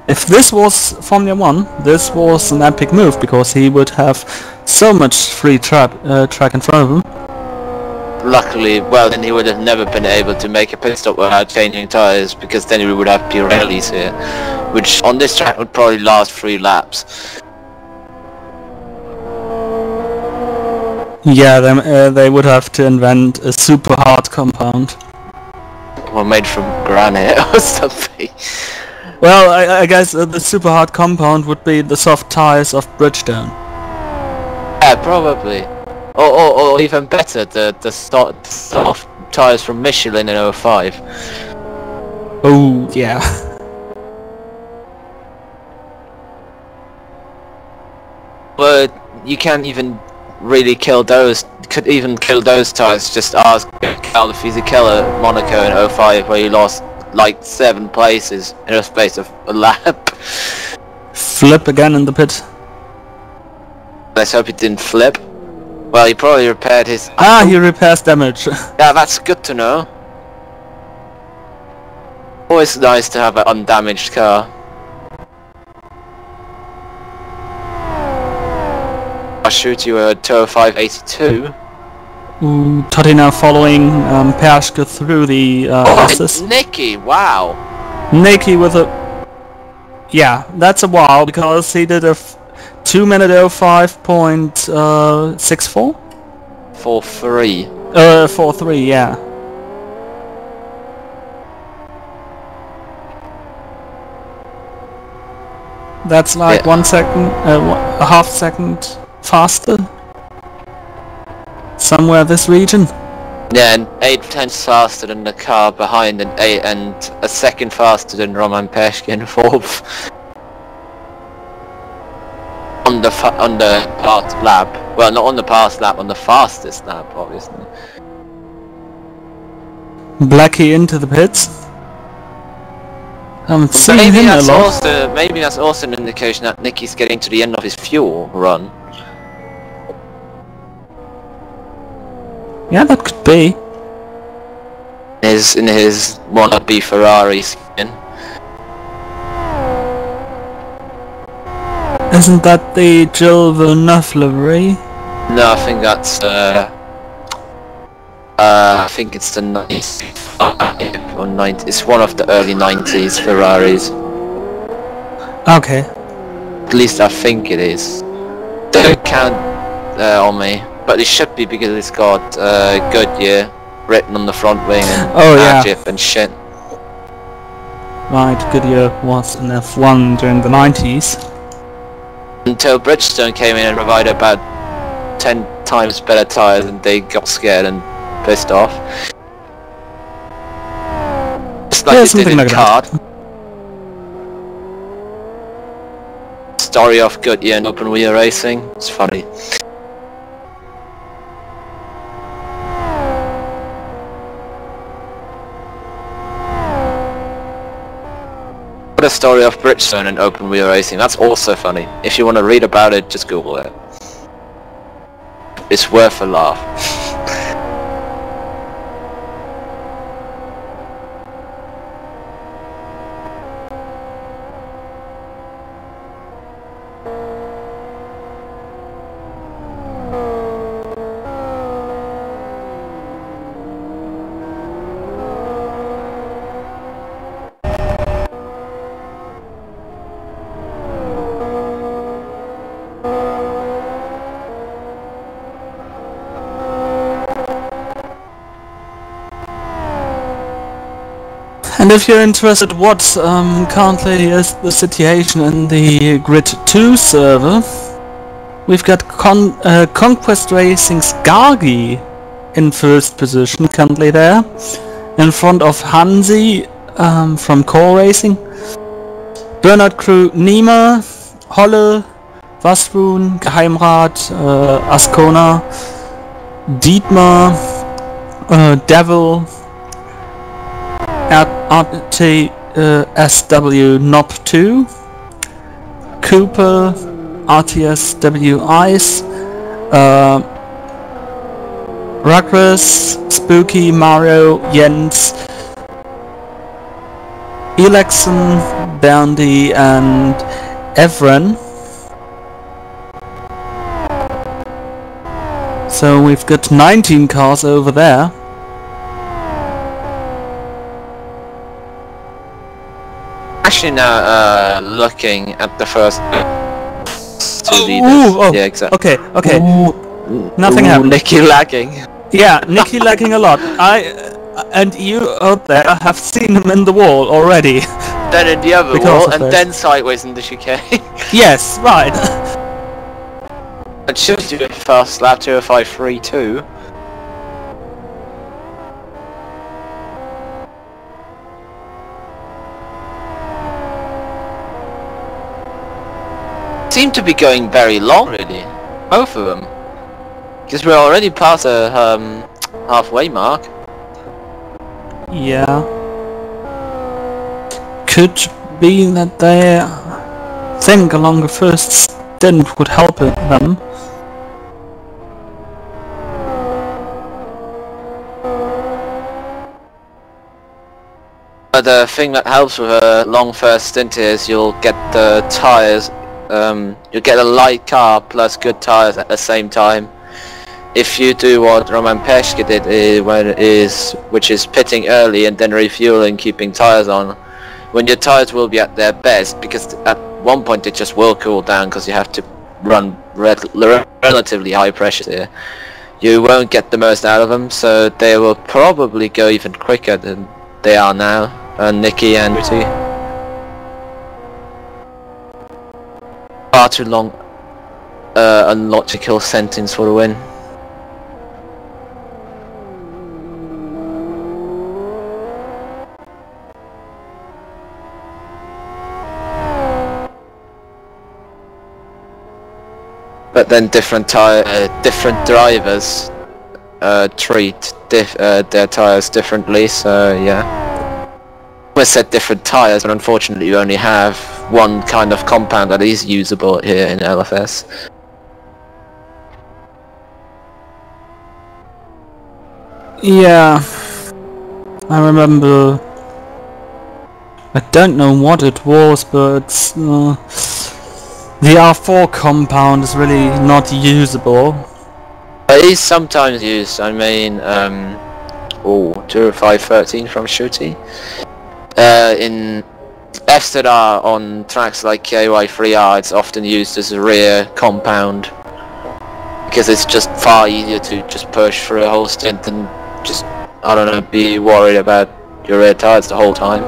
If this was Formula 1, this was an epic move, because he would have so much free track in front of him. Luckily, well, then he would have never been able to make a pit stop without changing tyres, because then we would have Pirellis here, which on this track would probably last 3 laps. Yeah, they would have to invent a super hard compound. Or made from granite or something. Well, I guess the super hard compound would be the soft tyres of Bridgestone. Yeah, probably. Or even better, the soft tyres from Michelin in 05. Oh, yeah. But you can't even really kill those, could even kill those tyres. Just ask Cal if he's a killer at Monaco in 05, where he lost like 7 places in a space of a lap. Flip again in the pit. Let's hope he didn't flip. Well, he probably repaired his... Ah, he repairs damage. Yeah, that's good to know. Always nice to have an undamaged car. I'll shoot you a 205.82. Ooh, Totty now following Perschke through the S's. Nicky, wow. Nicky with a... Yeah, that's a wow, because he did a 2-minute 05.64? 4.3. 4.3, yeah. That's like 1 second, a half second faster. Somewhere this region. Yeah, and 8 tenths faster than the car behind, and a second faster than Roman Peshk in 4th. On the past lap. Well, not on the past lap, on the fastest lap, obviously. Blackie into the pits. Haven't seen him a lot. Maybe that's also an indication that Nicky's getting to the end of his fuel run. Yeah, that could be. In his wannabe Ferrari skin. Isn't that the Jill Villeneuve livery? No, I think that's I think it's the 90s or 90s. It's one of the early 90s Ferraris. Okay. At least I think it is. Don't count on me, but it should be, because it's got Goodyear written on the front wing and Agip and shit. Right, Goodyear was in F1 during the 90s. Until Bridgestone came in and provided about 10 times better tyres, and they got scared and pissed off. Just like they did in like kart. Story of Goodyear and open wheel racing. It's funny. What a story of Bridgestone and open wheel racing. That's also funny. If you want to read about it, just Google it. It's worth a laugh. And if you're interested what currently is the situation in the Grid 2 server, we've got Conquest Racing's Gargi in first position currently there, in front of Hansi from Core Racing, Bernhard Crew, Nima, Holle, Wasrun, Geheimrat, Ascona, Dietmar, Devil, RTSW Nob 2, Cooper, RTSW Ice, Rugress, Spooky, Mario, Jens, Elexon, Boundy and Evren. So we've got 19 cars over there. Actually now looking at the first two leaders. Yeah, exactly. Okay. Nothing happened. Nicky lagging. Yeah, Nicky lagging a lot. And you out there have seen him in the wall already. Then in the other wall, and then sideways in the chicane. Yes, right. It should do a fast lap 205.32. Seem to be going very long, really. Both of them. Because we're already past the halfway mark. Yeah. Could be that they think a longer first stint would help them. But the thing that helps with a long first stint is you'll get the tyres. You'll get a light car plus good tyres at the same time. If you do what Roman Peshka did, which is pitting early and then refueling, keeping tyres on, when your tyres will be at their best, because at one point it just will cool down because you have to run relatively high pressures here. You won't get the most out of them, so they will probably go even quicker than they are now. Nicky and Ruti. Far too long, unlogical sentence for the win. But then different drivers treat their tires differently. So yeah, we said different tires, but unfortunately you only have one kind of compound that is usable here in LFS. Yeah, I remember. I don't know what it was, but the R4 compound is really not usable. It is sometimes used. I mean, 20513 from Shooty. In FZR on tracks like KY3R, it's often used as a rear compound because it's just far easier to just push for a whole stint and just, I don't know, be worried about your rear tires the whole time.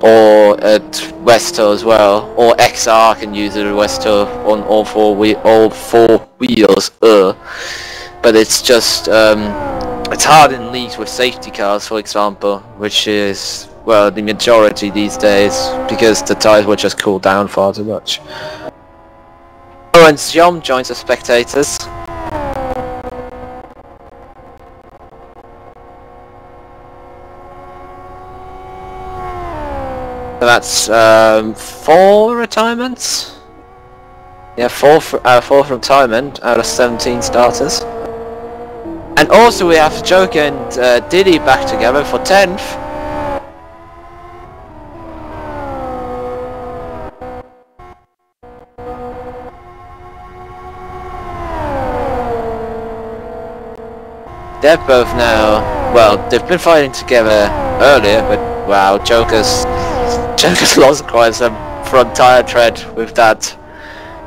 Or at Westo as well, or XR can use it at Westo on all four wheels. But it's just it's hard in leagues with safety cars, for example, which is, well, the majority these days, because the tires will just cool down far too much. Lawrence Yom joins the spectators. So that's 4 retirements. Yeah, 4 from retirement out of 17 starters. And also we have Joker and Diddy back together for 10th. They're both now, well, they've been fighting together earlier, but wow, Joker's lost quite some front tire tread with that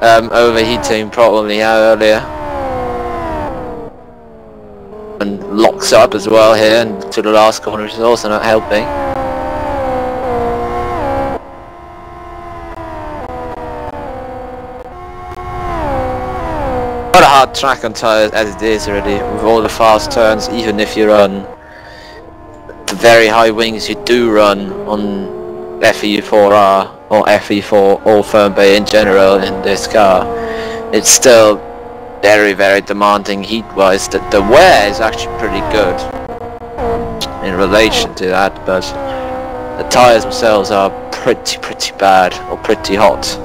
overheating problem he had earlier. And locks up as well here and to the last corner, which is also not helping. Quite a hard track on tyres as it is already, with all the fast turns. Even if you run the very high wings you do run on FE4R or FE4 or Fern Bay in general in this car, it's still very, very demanding heat wise. That the wear is actually pretty good in relation to that, but the tyres themselves are pretty bad or pretty hot.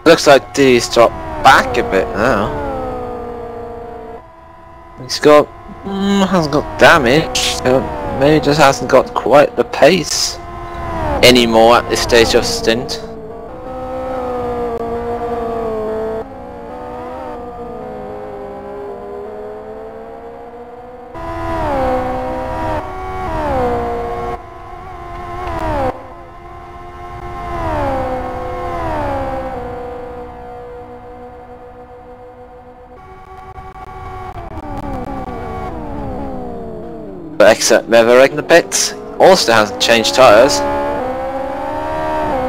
Looks like D's dropped back a bit now. He's got hasn't got damage, so maybe just hasn't got quite the pace anymore at this stage of stint. But except Maverick in the pits also hasn't changed tyres.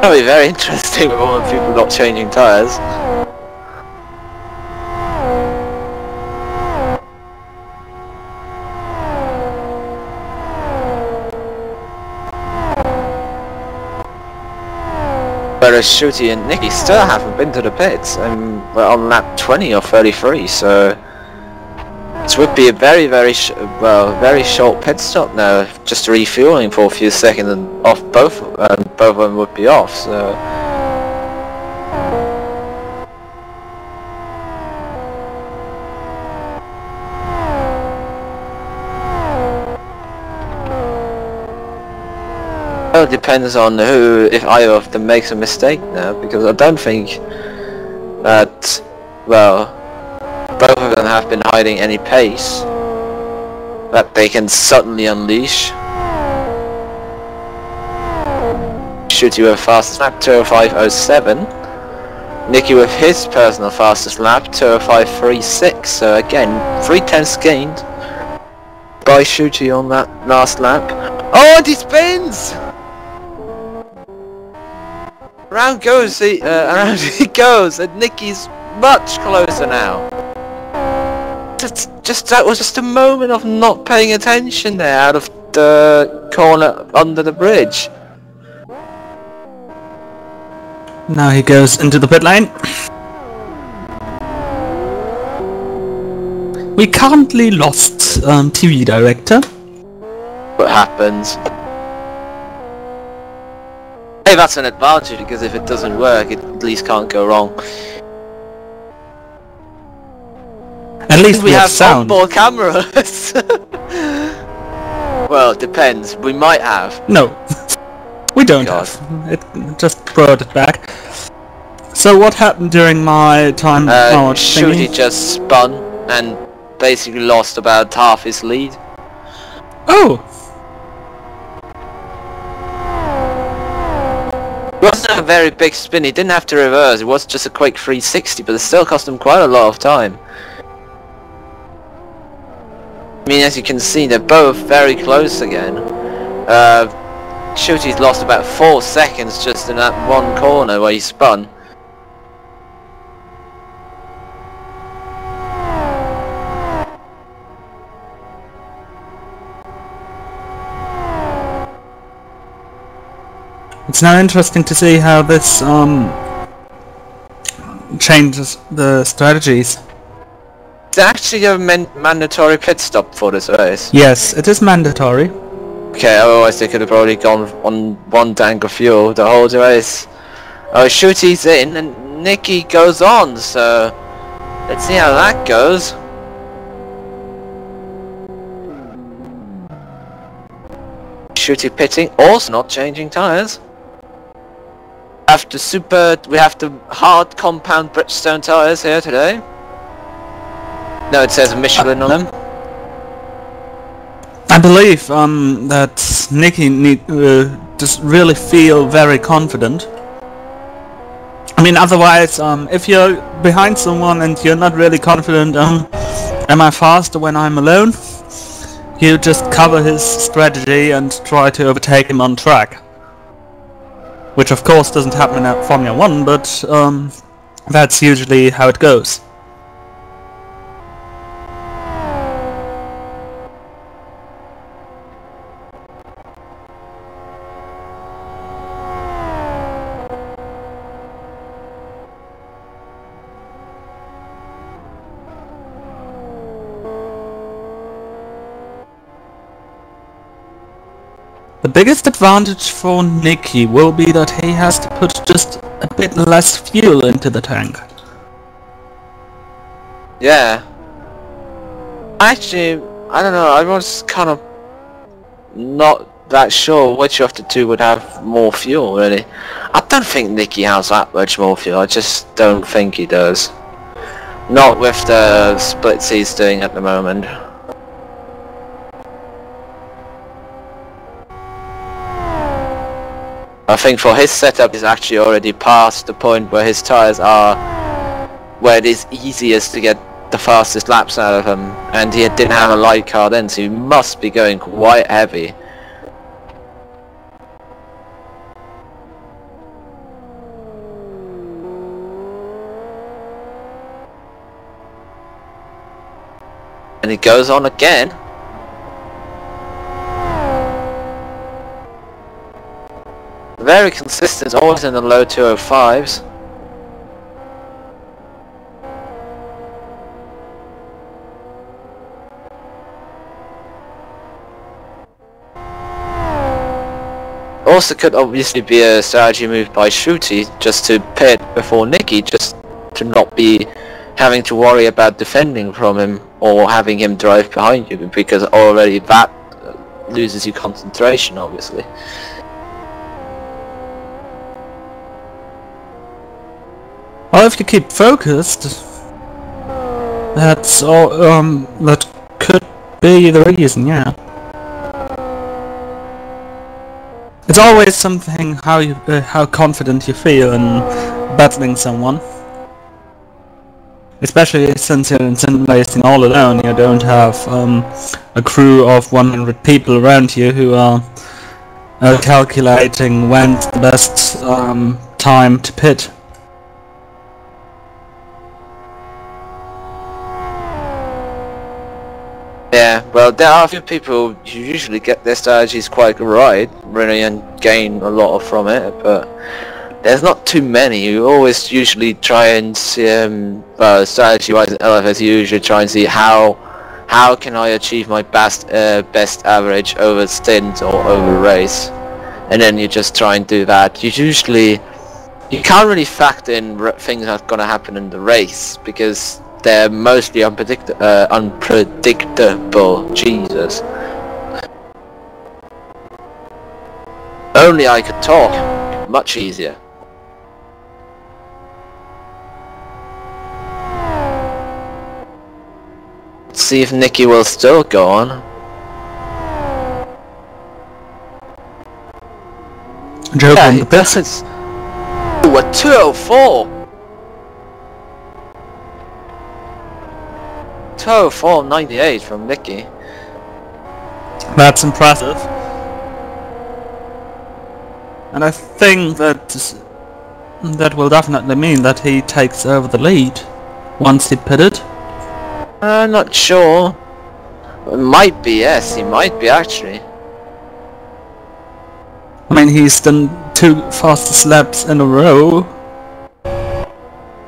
That'll be very interesting with all the people not changing tyres. Whereas Shooty and Nicky still haven't been to the pits, and we're on lap 20 or 33, so it would be a very short pit stop now, just refueling for a few seconds, and off both of them would be off. So well, it depends on if either of them makes a mistake now, because I don't think that, well, both of them have been hiding any pace that they can suddenly unleash. Shooty with fastest lap 2:05.07. Nicky with his personal fastest lap 2:05.36. So again, 3/10 gained by Shooty on that last lap. Oh, and he spins! Around goes around he goes, and Nicky's much closer now. That was just a moment of not paying attention there out of the corner under the bridge. Now he goes into the pit lane. We currently lost TV director. What happens? Hey, that's an advantage, because if it doesn't work, it at least can't go wrong. At least we have sound. Onboard cameras. Well, it depends. We might have. No, we don't have. It just brought it back. So what happened during my time? Shooty just spun and basically lost about half his lead. Oh! It wasn't a very big spin, he didn't have to reverse, it was just a quick 360, but it still cost him quite a lot of time. I mean, as you can see, they're both very close again. Shooty's lost about 4 seconds just in that one corner where he spun. It's now interesting to see how this changes the strategies. It's actually a mandatory pit stop for this race. Yes, it is mandatory. Okay, otherwise they could have probably gone on one tank of fuel the whole race. Oh, Shooty's in and Nicky goes on, so let's see how that goes. Shooty pitting, also not changing tyres. We have the hard compound Bridgestone tyres here today. No, it says Michelin on them. I believe that Nicky just really feel very confident. I mean, otherwise, if you're behind someone and you're not really confident, am I faster when I'm alone? You just cover his strategy and try to overtake him on track. Which of course doesn't happen in Formula 1, but that's usually how it goes. The biggest advantage for Nicky will be that he has to put just a bit less fuel into the tank. Yeah. Actually, I don't know, I was kind of not that sure which of the two would have more fuel, really. I don't think Nicky has that much more fuel, I just don't think he does. Not with the splits he's doing at the moment. I think for his setup he's actually already past the point where his tyres are where it is easiest to get the fastest laps out of him, and he didn't have a light car then, so he must be going quite heavy. And he goes on again. Very consistent, always in the low 205s. Also could obviously be a strategy move by Shooty just to pit before Nicky, just to not be having to worry about defending from him or having him drive behind you, because already that loses you concentration, obviously. Well, if you keep focused, that's all. That could be the reason, yeah. It's always something how confident you feel in battling someone. Especially since you're in sim racing all alone, you don't have a crew of 100 people around you who are calculating when's the best time to pit. Yeah, well, there are a few people who usually get their strategies quite right, really, and gain a lot from it, but there's not too many. You always usually try and see, strategy-wise in LFS, you usually try and see how can I achieve my best average over stint or over race, and then you just try and do that. You can't really factor in things that's gonna happen in the race, because they're mostly unpredictable. Jesus. Only I could talk. Much easier. Let's see if Nicky will still go on. Joke Yeah, on he the bit. does. Ooh, a 204! 204.98 from Nicky. That's impressive. And I think that will definitely mean that he takes over the lead once he pitted. I'm not sure. It might be, yes, he might be actually. I mean, he's done 2 fastest laps in a row.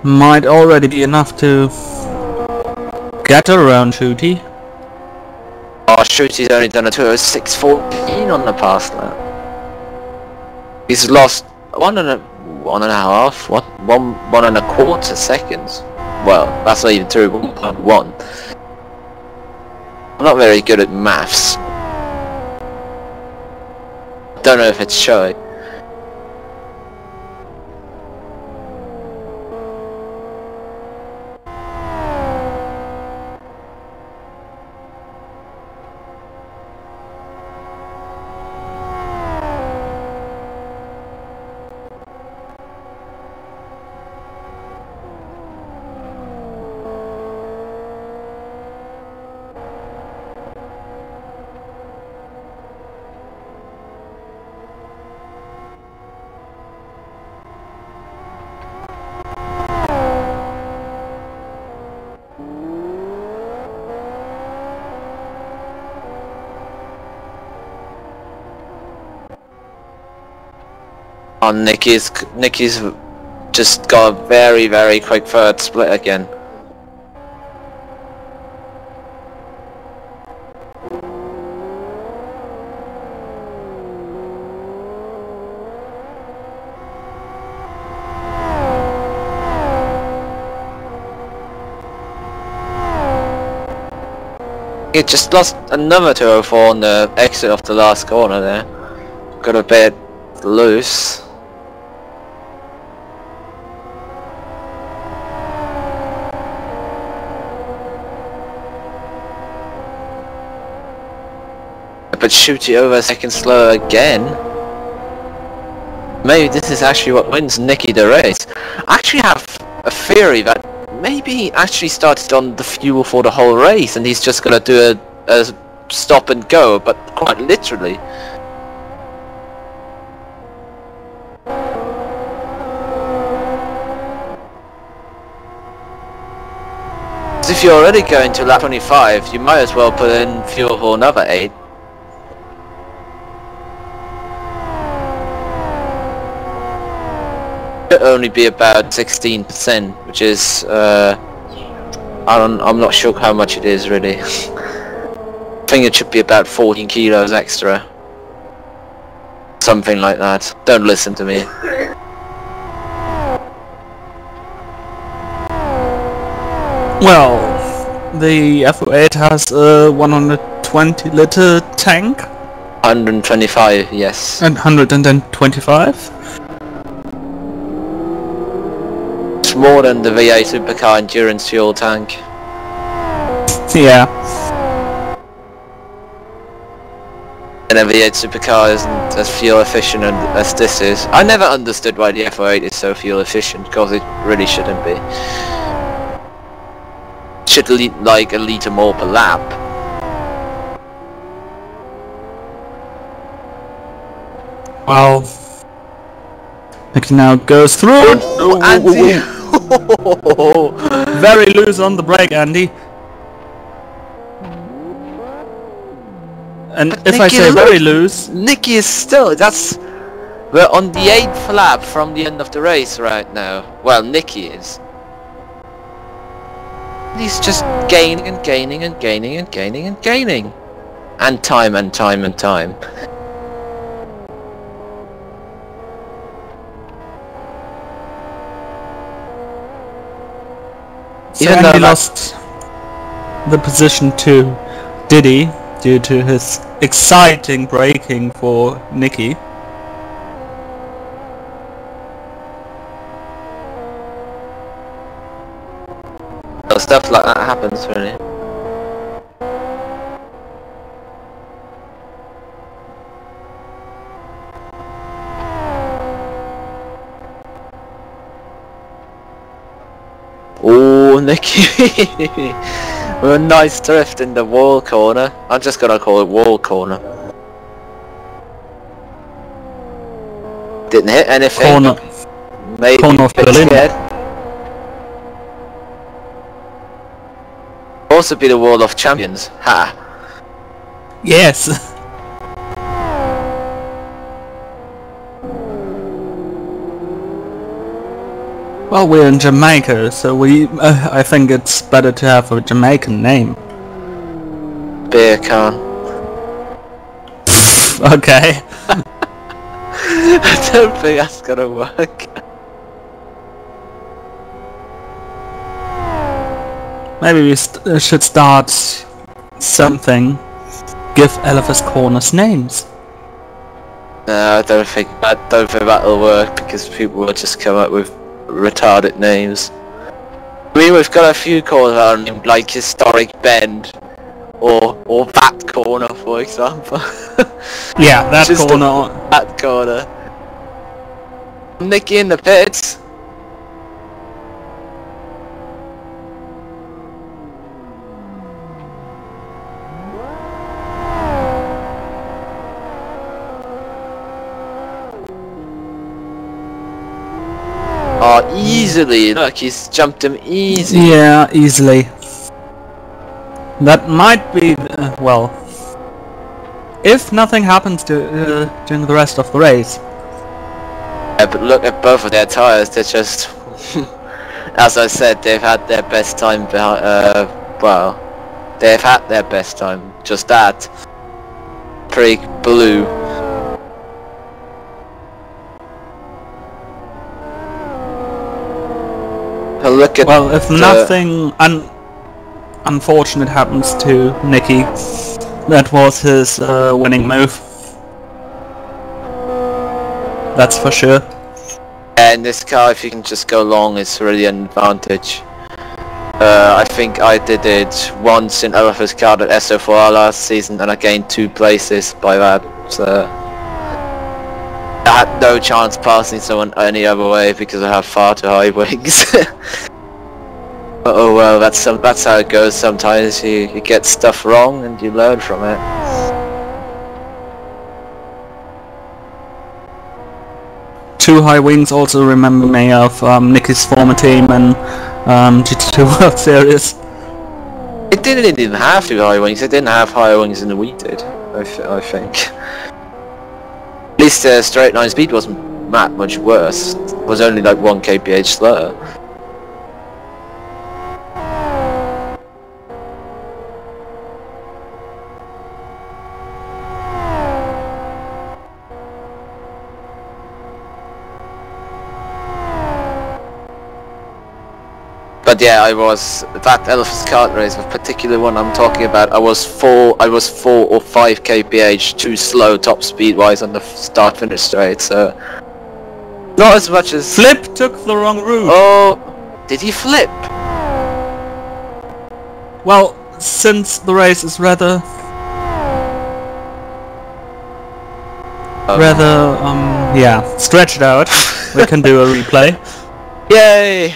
Might already be enough to get around Shooty. Oh, shoot, he's only done a 206.14 on the past lap. He's lost one and a half, what? One and a quarter seconds. Well, that's not even true, 1.1. I'm not very good at maths. Don't know if it's showing. Oh, Nicky's just got a very, very quick third split again. He just lost another 204 on the exit of the last corner there. Got a bit loose. But Shooty over a second slower again. Maybe this is actually what wins Nicky the race. I actually have a theory that maybe he actually started on the fuel for the whole race and he's just gonna do a stop and go, but quite literally. If you're already going to lap 25, you might as well put in fuel for another 8. Should only be about 16%, which is I'm not sure how much it is really. I think it should be about 14 kilos extra. Something like that. Don't listen to me. Well, the F08 has a 120 liter tank. 125, yes. And 125. It's more than the V8 Supercar endurance fuel tank. Yeah. And a V8 Supercar isn't as fuel efficient as this is. I never understood why the F08 is so fuel efficient, because it really shouldn't be. Should like a litre more per lap. Well, it now goes through. Oh, Andy! Very loose on the brake, Andy. And But if I Nicky, say very look, loose, Nicky is still, we're on the 8th lap from the end of the race right now. Well, Nicky is. He's just gaining and gaining and gaining and gaining and gaining. And time and time and time. so Even though Andy that- lost the position to Diddy due to his exciting braking for Nicky. Stuff like that happens really. Nicky. With a nice drift in the wall corner. I'm just gonna call it wall corner. Didn't hit anything. Corner. Maybe Corner of Berlin. scared. Also be the wall of champions. Ha! Yes. Well, we're in Jamaica, so I think it's better to have a Jamaican name. Beer can. Okay. I don't think that's gonna work. Maybe we should start something. Give Elephas Corners names. No, I don't think that'll work because people will just come up with retarded names. I mean, we've got a few corners that are named like Historic Bend or That Corner, for example. Yeah, that Just corner. That corner. Nicky in the pits. Oh, easily! Look, he's jumped him easy. Yeah, easily. That might be, well, if nothing happens to during the rest of the race. Yeah, but look at both of their tires. They're just, as I said, they've had their best time. Well, they've had their best time. Just that. Pretty blue. Look at Well, if nothing unfortunate happens to Nicky, that was his winning move. That's for sure. in this car, if you can just go long, it's really an advantage. I think I did it once in Elephas car at SO4 last season, and I gained 2 places by that. So I had no chance passing someone any other way because I have far too high wings. Oh well, that's how it goes sometimes. You get stuff wrong and you learn from it. Too high wings also remember me of Nicky's former team and GT2 World Series. It didn't even have too high wings. It didn't have higher wings than we did, I think. At least the straight line speed wasn't that much worse. It was only like 1 kph slower. But yeah, that Elephas kart race, the particular one I'm talking about, I was 4 or 5 kph too slow top speed wise on the start finish straight, so not as much as Flip took the wrong route. Oh, did he flip? Well, since the race is rather yeah, stretched out, we can do a replay. Yay!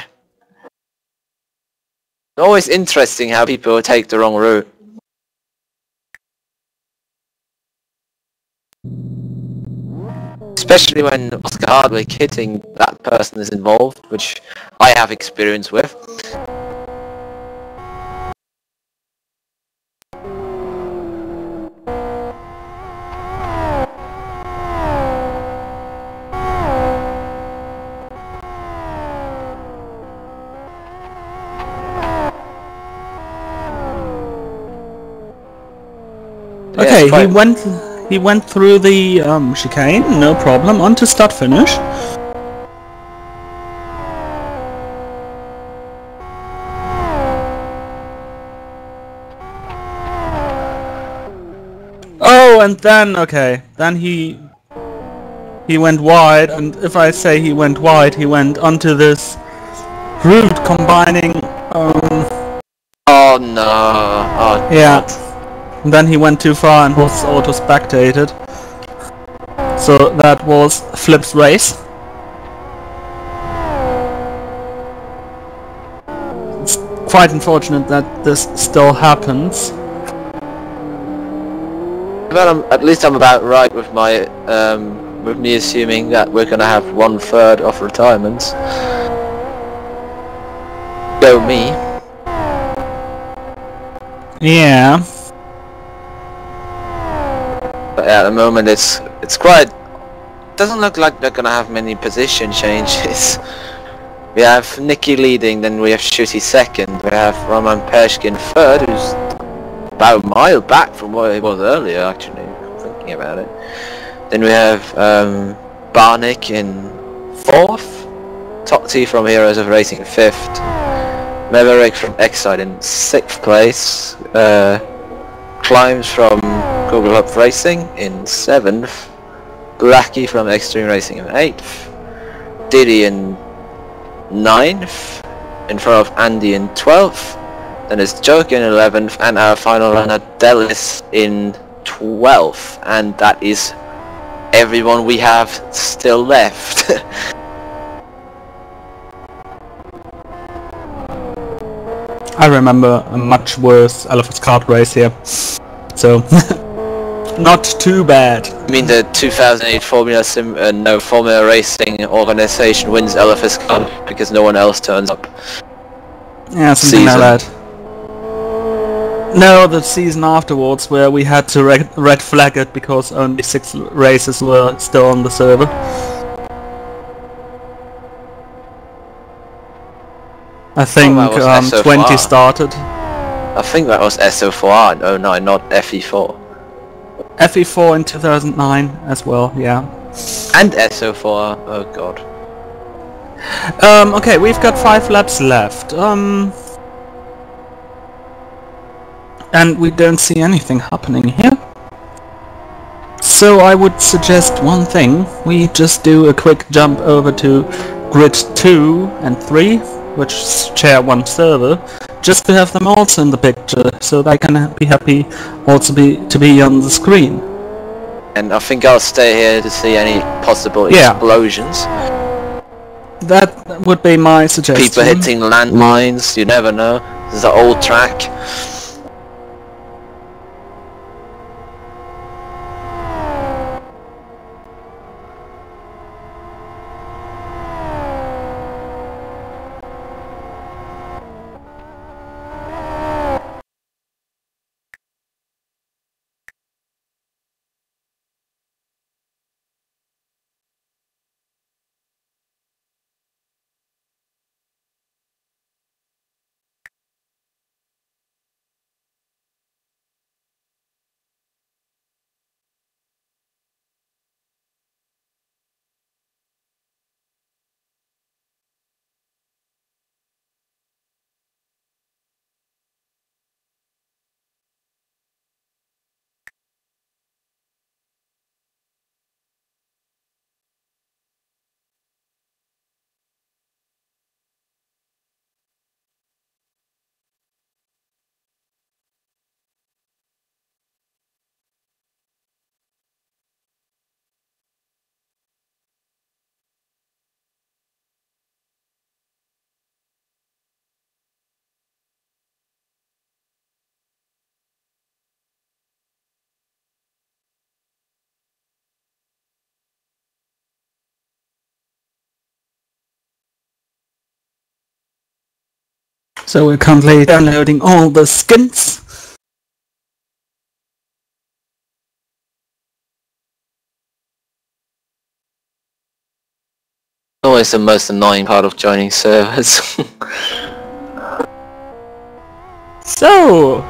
Always interesting how people take the wrong route. Especially when Oscar Hardwick hitting that person is involved, which I have experience with. Okay, Yeah, he went through the chicane, no problem. On to start finish. Oh, and then he went wide, and if I say he went wide, he went onto this route combining Oh no! Oh yeah. God. And then he went too far and was auto-spectated. So that was Flip's race. quite unfortunate that this still happens. But at least I'm about right with my with me assuming that we're gonna have 1/3 of retirements. Go me. Yeah. But at the moment it's quite. Doesn't look like they're gonna have many position changes. We have Nicky leading, then we have Shooty second, we have Roman Pershkin third, who's about a mile back from what he was earlier actually, thinking about it. Then we have Barnick in fourth, Totti from Heroes of Racing in fifth, Maverick from Excite in sixth place, Climbs from Google Hub Racing in seventh, Blackie from Extreme Racing in eighth, Diddy in ninth, in front of Andy in 12th, then it's Joke in 11th, and our final runner Delis in 12th, and that is everyone we have still left. I remember a much worse Elephant's Kart race here, so not too bad. I mean the 2008 Formula Racing organization wins Elephant's Cup because no one else turns up. Yeah, something like that. No, the season afterwards where we had to red flag it because only 6 races were still on the server. I think 20 started. I think that was SO4R in 09, not FE4. FE4 in 2009 as well, yeah. And SO4R, oh god. Okay, we've got 5 laps left. And we don't see anything happening here. So I would suggest one thing. We just do a quick jump over to grid 2 and 3, which share one server, just to have them also in the picture, so they can be happy also to be on the screen. And I think I'll stay here to see any possible explosions. That would be my suggestion. People hitting landmines, you never know. This is an old track. So we're currently downloading all the skins. Always the most annoying part of joining servers. So,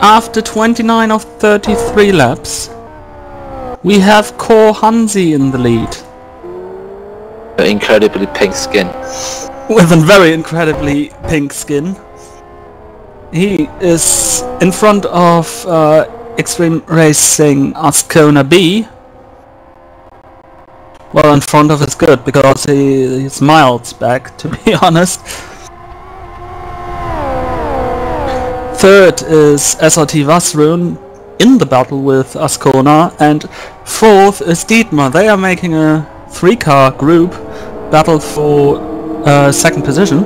after 29 of 33 laps, we have Core Hansi in the lead. Incredibly pink skin. With a very incredibly pink skin. He is in front of Extreme Racing Ascona B. Well, in front of is good because he's miles back, to be honest. Third is SRT Vasrun in the battle with Ascona, and fourth is Dietmar. They are making a 3-car group battle for second position.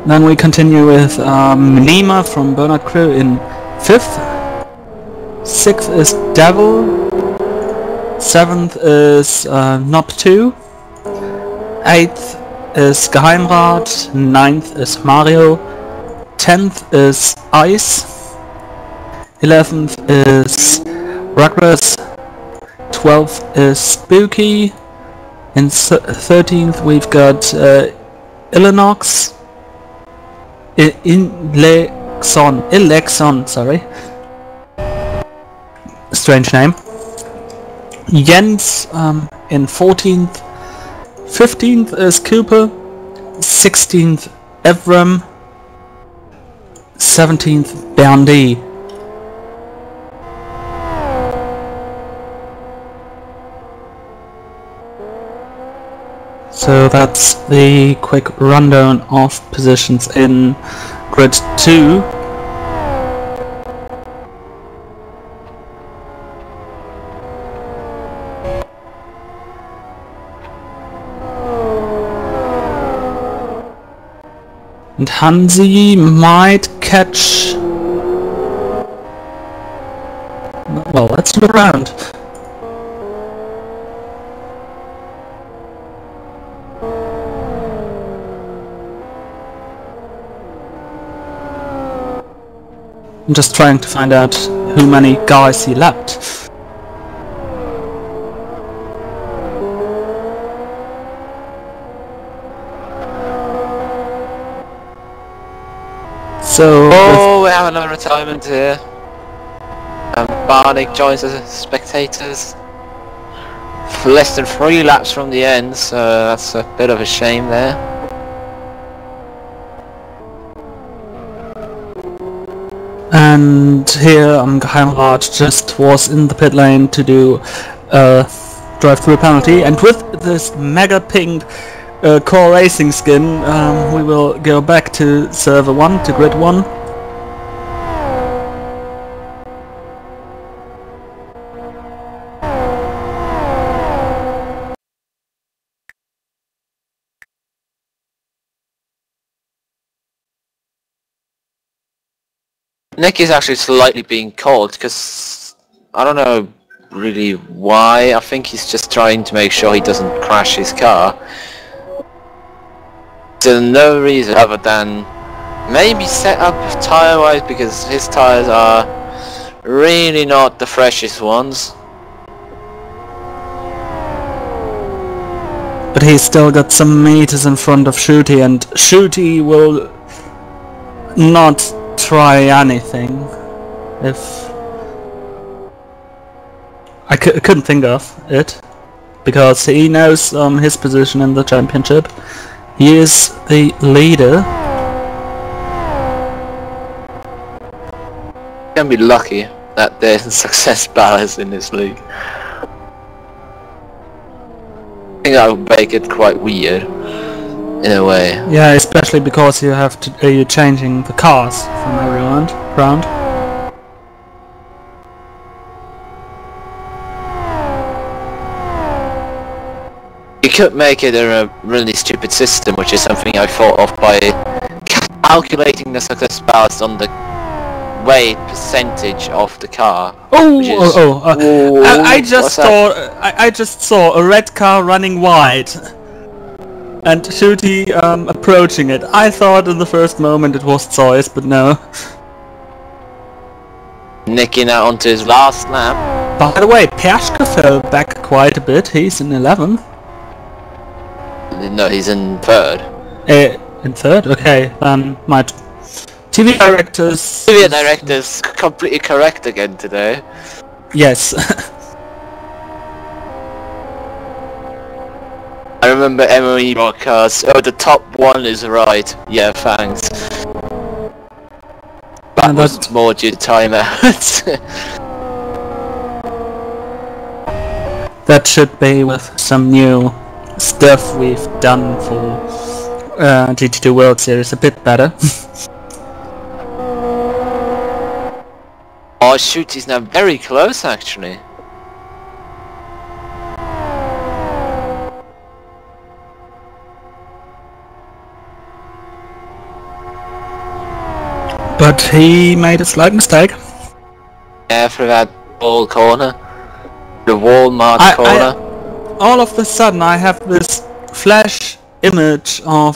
Then we continue with Nima from Bernard Crew in 5th. 6th is Devil. 7th is Nob 2. 8th is Geheimrat. 9th is Mario. 10th is Ice. 11th is Rugrats. 12th is Spooky. In 13th we've got Illinox. Ilexon, sorry. Strange name. Jens in 14th. 15th is Cooper. 16th Evram. 17th Boundy. So that's the quick rundown of positions in Grid 2. And Hansi might catch... Well, let's look around. I'm just trying to find out how many guys he lapped. So... Oh, we have another retirement here. Barnick joins us as spectators. Less than 3 laps from the end, so that's a bit of a shame there. And here Geheimrat just was in the pit lane to do a drive-through penalty, and with this mega pinged core racing skin we will go back to server 1, to grid 1. Nick is actually slightly being called because I don't know really why. I think he's just trying to make sure he doesn't crash his car. There's no reason other than maybe set up tire wise, because his tires are really not the freshest ones. But he's still got some meters in front of Shooty, and Shooty will not try anything. If I couldn't think of it, because he knows his position in the championship. He is the leader. You can be lucky that there's success ballast in this league. I think that would make it quite weird in a way. Yeah, especially because you have to you're changing the cars from every round. You could make it a really stupid system, which is something I thought of by calculating the success ballast on the weight percentage of the car. I just saw a red car running wide. And Shooty approaching it. I thought in the first moment it was Zeus, but no. Nicking out onto his last lap. By the way, Perschke fell back quite a bit. He's in 11th. No, he's in 3rd. In 3rd? Okay, then my TV director's completely correct again today. Yes. I remember MOE broadcast. Oh, the top one is right. Yeah, thanks. That was more due to timeouts. That should be with some new stuff we've done for GT2 World Series a bit better. Oh shoot, he's now very close actually. but he made a slight mistake. Yeah, for that ball corner. The Walmart corner. All of a sudden I have this flash image of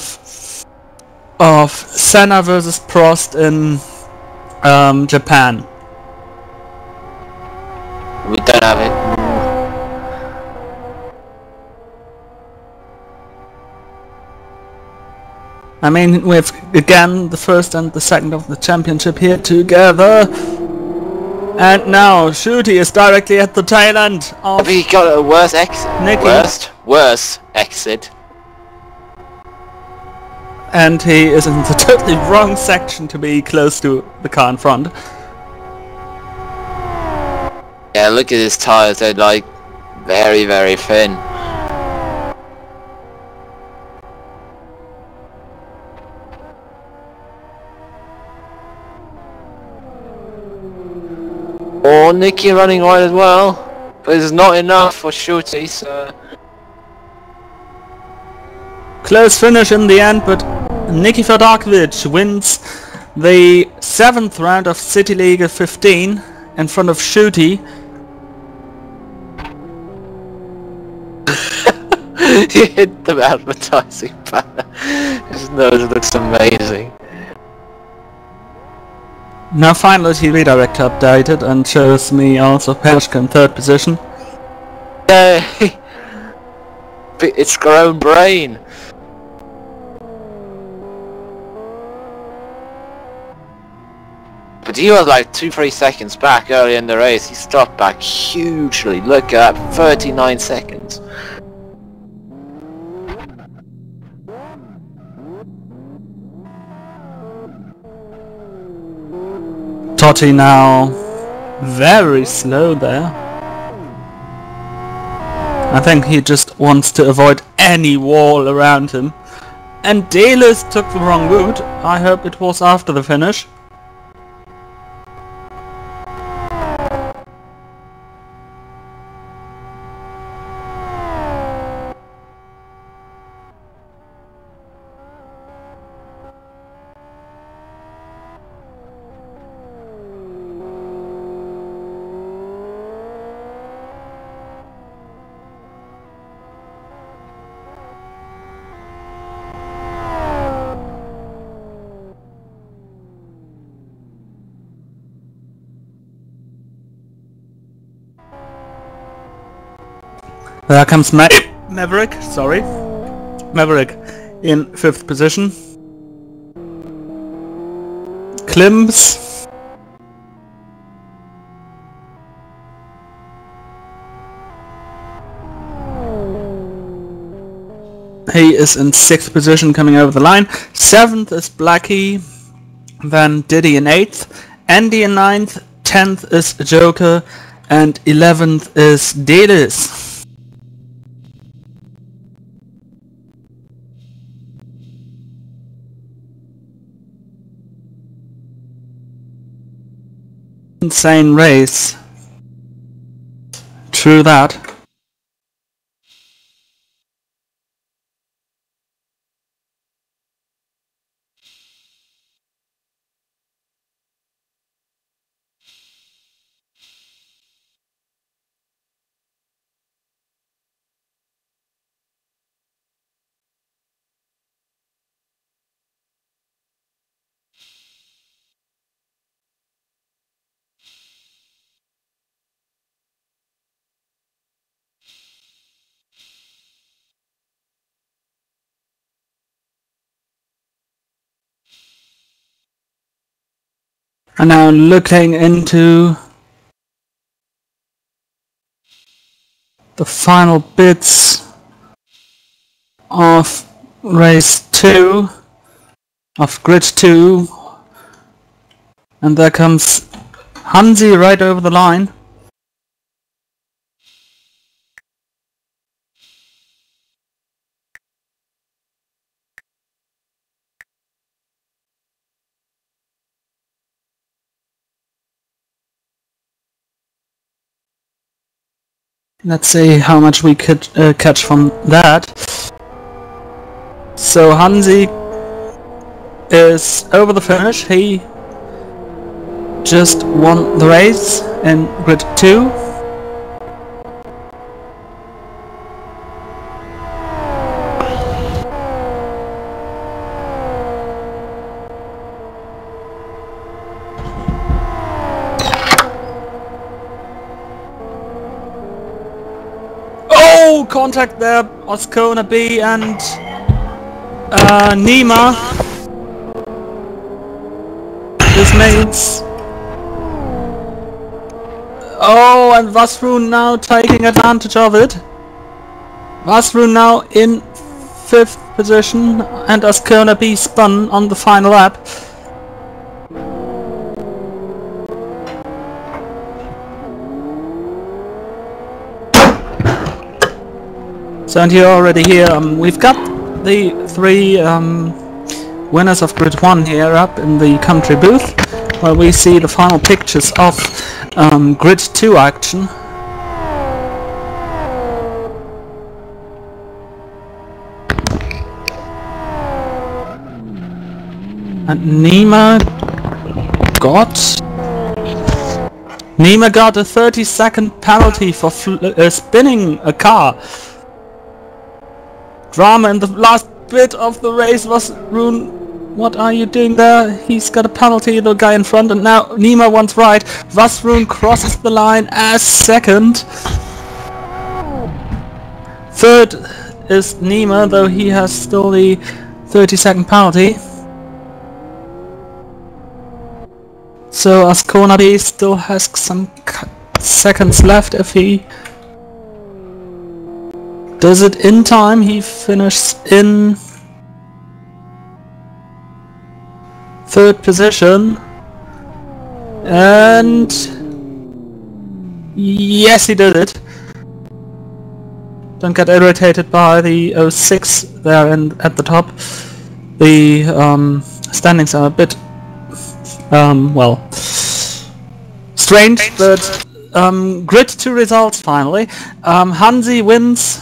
Senna versus Prost in Japan. We don't have it. I mean, we have again the first and the second of the championship here together. And now Shooty is directly at the tail end of We got a worse exit. Nicky. Worse exit. And he is in the totally wrong section to be close to the car in front. Yeah, look at his tires, they're like very, very thin. Oh, Nicky running wide as well, but it's not enough for Shooty, so... Close finish in the end, but Nicky Ferdakovic wins the 7th round of Cityliga 15 in front of Shooty. He hit the advertising banner. His nose looks amazing. Now finally the redirect updated and shows me also Pelchka in 3rd position. Yay! It's grown brain. But he was like 2-3 seconds back early in the race. He stopped back hugely. Look at that, 39 seconds. Totti now very slow there. I think he just wants to avoid any wall around him. And Delis took the wrong route. I hope it was after the finish. There comes Maverick, sorry. Maverick in 5th position. Klims. He is in 6th position coming over the line. 7th is Blackie. Then Diddy in 8th. Andy in 9th. 10th is Joker. And 11th is Delis. Insane race. True that. And now looking into the final bits of race 2, of grid 2, and there comes Hansi right over the line. Let's see how much we could catch from that. So Hansi is over the finish. He just won the race in grid 2. Oh, contact there, Ascona B and Nima. This means... Oh, and Vasrun now taking advantage of it. Vasrun now in 5th position and Ascona B spun on the final lap. So, and you're already here. We've got the 3 winners of grid 1 here up in the country booth, where we see the final pictures of grid 2 action. And Nima got a 30-second penalty for spinning a car. Drama in the last bit of the race. Vasrun, what are you doing there? He's got a penalty, the guy in front, and now Nima wants right. Vasrun crosses the line as second. Third is Nima, though he has still the 30-second penalty. So Ascona B still has some seconds left if he does it in time. He finishes in 3rd position, and yes, he did it. Don't get irritated by the 06 there at the top. The standings are a bit well, strange, but grid 2 results finally. Hansi wins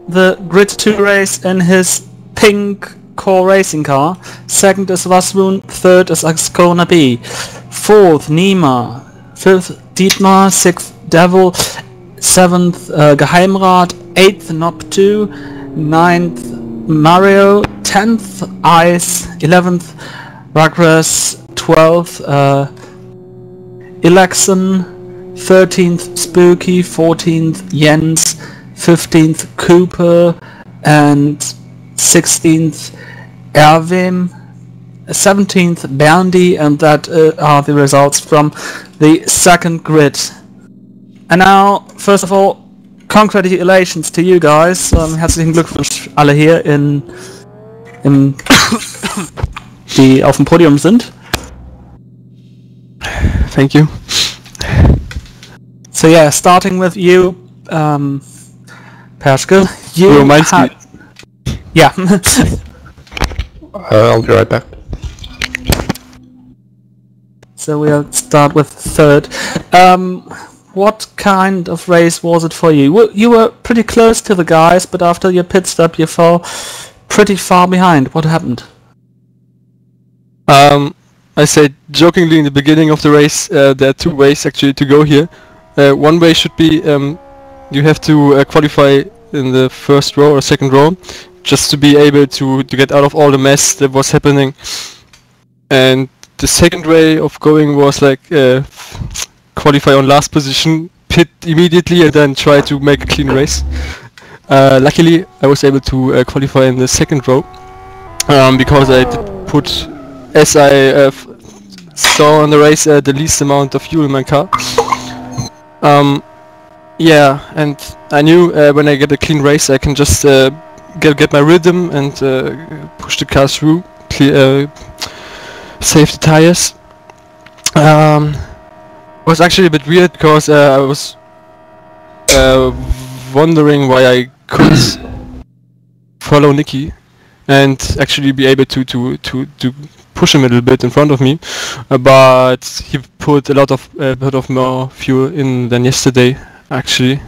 the grid 2 race in his pink core racing car. Second is Vasrun, third is Ascona B, fourth Nima, fifth Dietmar, sixth Devil, seventh Geheimrat, eighth Nob2, ninth Mario, 10th Ice, 11th Ragras, 12th Ilexon, 13th Spooky, 14th Jens, 15th Cooper, and 16th Erwin, 17th Berndi, and that are the results from the second grid. And now, first of all, congratulations to you guys. Herzlichen Glückwunsch alle hier die auf dem Podium sind. Thank you. So yeah, starting with you, Perschke. You reminds me. Yeah. I'll be right back. So we'll start with third. What kind of race was it for you? You were pretty close to the guys, but after your pit stop you fell pretty far behind. What happened? I said jokingly in the beginning of the race, there are 2 ways actually to go here. One way should be you have to qualify in the first row or second row, just to be able to get out of all the mess that was happening. And the second way of going was like qualify on last position, pit immediately, and then try to make a clean race. Luckily, I was able to qualify in the second row because I did put, as I saw on the race, the least amount of fuel in my car. Yeah, and I knew when I get a clean race, I can just get my rhythm and push the car through, save the tires. It was actually a bit weird because I was wondering why I couldn't follow Nicky and actually be able to push him a little bit in front of me, but he put a lot of more fuel in than yesterday actually.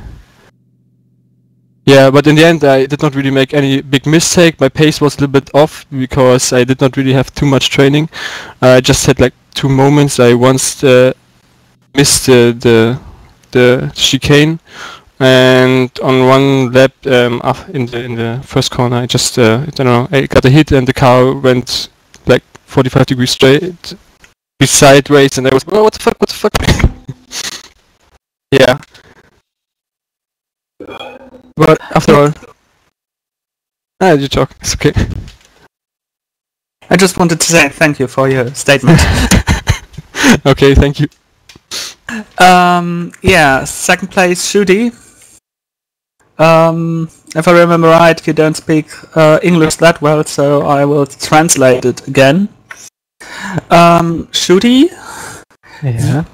Yeah, but in the end I did not really make any big mistake. My pace was a little bit off because I did not really have too much training. I just had like two moments. I once missed the chicane, and on one lap up in the first corner, I just I don't know, I got a hit and the car went like 45 degrees straight sideways, and I was, oh, what the fuck? Yeah. But after all, you talk. It's okay. I just wanted to say thank you for your statement. Okay, thank you. Yeah, second place, Shooty. If I remember right, you don't speak English that well, so I will translate it again. Shooty? Ja.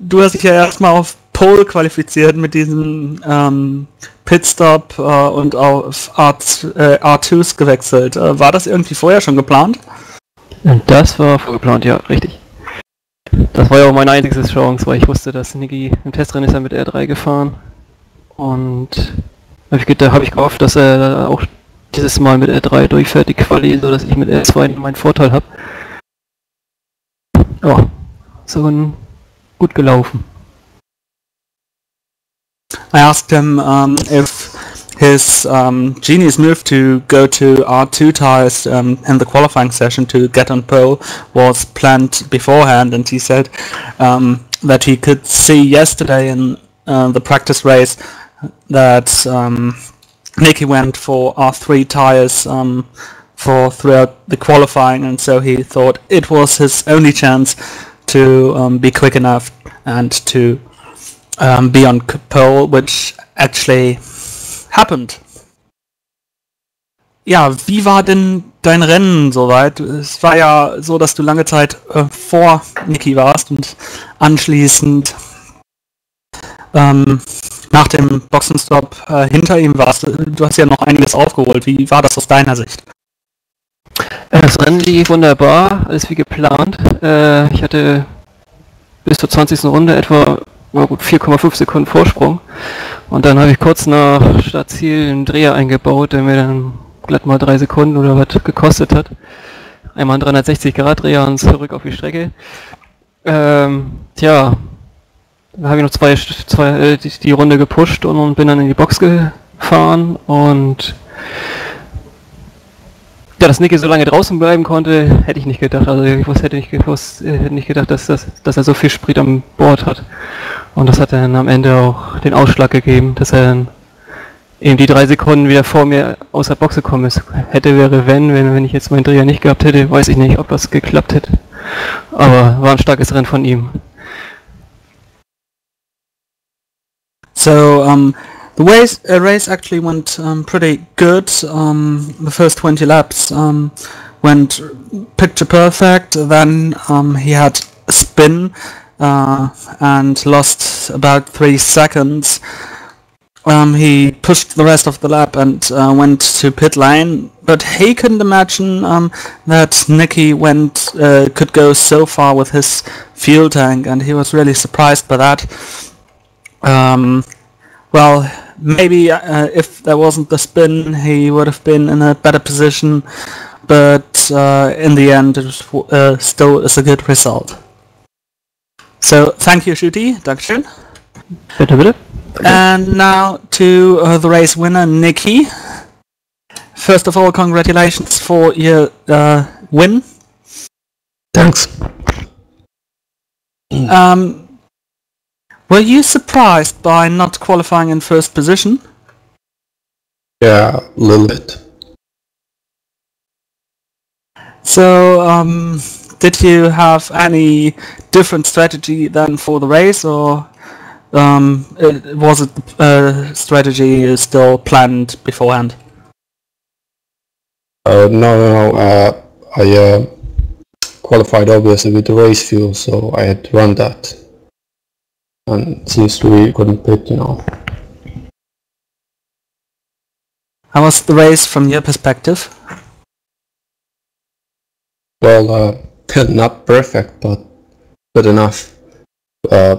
Du hast dich ja erstmal auf Pole qualifiziert mit diesem Pitstop und auf R2s gewechselt. War das irgendwie vorher schon geplant? Das war vorgeplant, ja, richtig. Das war ja auch meine einzige Chance, weil ich wusste, dass Niki im Testrennen ist er mit R3 gefahren. Und habe ich gehofft, dass er auch dieses Mal mit R3 durchfährt, die Quali, sodass ich mit R2 meinen Vorteil habe. Ja, so gut gelaufen. I asked him if his genius move to go to R2 tires in the qualifying session to get on pole was planned beforehand, and he said that he could see yesterday in the practice race that Niki went for R3 tires for throughout the qualifying, and so he thought it was his only chance to be quick enough and to be on pole, which actually happened. Ja, wie war denn dein Rennen soweit? Es war ja so, dass du lange Zeit vor Niki warst und anschließend nach dem Boxenstopp hinter ihm warst. Du hast ja noch einiges aufgeholt. Wie war das aus deiner Sicht? Das Rennen lief wunderbar, alles wie geplant. Ich hatte bis zur 20. Runde etwa 4,5 Sekunden Vorsprung. Und dann habe ich kurz nach Startziel einen Dreher eingebaut, der mir dann glatt mal 3 Sekunden oder was gekostet hat. Einmal ein 360-Grad-Dreher und zurück auf die Strecke. Da habe ich noch die Runde gepusht und bin dann in die Box gefahren, und ja, dass Niki so lange draußen bleiben konnte, hätte ich nicht gedacht. Also ich hätte nicht gedacht, dass er so viel Sprit an Bord hat. Und das hat dann am Ende auch den Ausschlag gegeben, dass er dann eben die 3 Sekunden wieder vor mir aus der Box gekommen ist. Wenn ich jetzt meinen Dreher nicht gehabt hätte, weiß ich nicht, ob das geklappt hätte. Aber war ein starkes Rennen von ihm. So the race actually went pretty good. The first 20 laps went picture perfect. Then he had a spin and lost about 3 seconds. He pushed the rest of the lap and went to pit lane, but he couldn't imagine that Niki could go so far with his fuel tank, and he was really surprised by that. Well, maybe if there wasn't the spin, he would have been in a better position, but in the end, it was, still is a good result. So, thank you, Shooty. Dankeschön. Bitte, bitte. And now to the race winner, Niki. First of all, congratulations for your win. Thanks. Were you surprised by not qualifying in first position? Yeah, a little bit. So, did you have any different strategy than for the race, or was it strategy still planned beforehand? No. I qualified obviously with the race fuel, so I had to run that. And since we couldn't pit, How was the race from your perspective? Well, not perfect, but good enough. I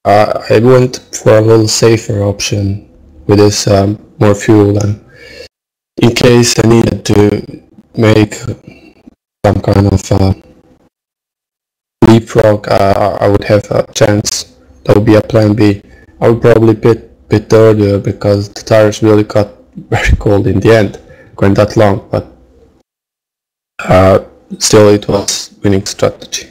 went for a little safer option with this more fuel, and in case I needed to make some kind of leapfrog, I would have a chance. That would be a plan B. I would probably bit earlier because the tires really got very cold in the end, going that long, but still it was winning strategy.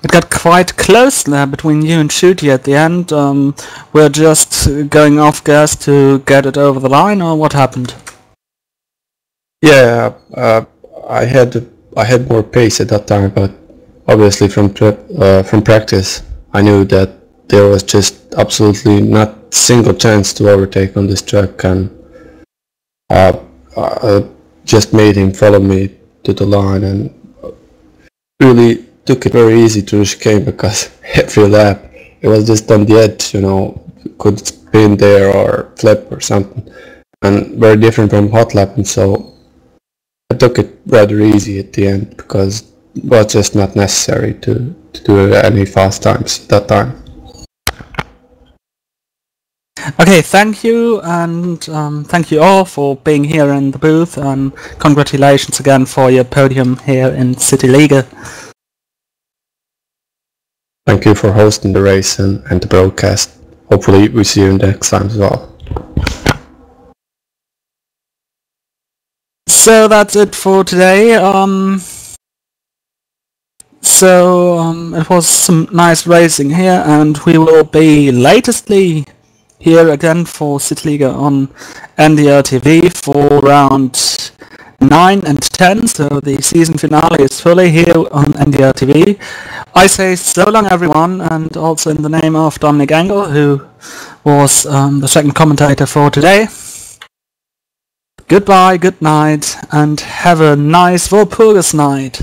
It got quite close there between you and Shooty at the end. We're just going off gas to get it over the line, or what happened? Yeah, I had more pace at that time, but obviously from practice I knew that there was just absolutely not a single chance to overtake on this track, and just made him follow me to the line, and really took it very easy to the chicane because every lap it was just on the edge, could spin there or flip or something, and very different from hot lapping, so I took it rather easy at the end because it was just not necessary to do any fast times at that time. Okay, thank you, and thank you all for being here in the booth, and congratulations again for your podium here in Cityliga. Thank you for hosting the race and the broadcast. Hopefully we see you next time as well. So that's it for today. It was some nice racing here, and we will be latestly here again for Cityliga on NDR TV for round 9 and 10, so the season finale is fully here on NDR TV. I say so long everyone, and also in the name of Dominic Engel, who was the second commentator for today. Goodbye, good night, and have a nice Walpurgis night.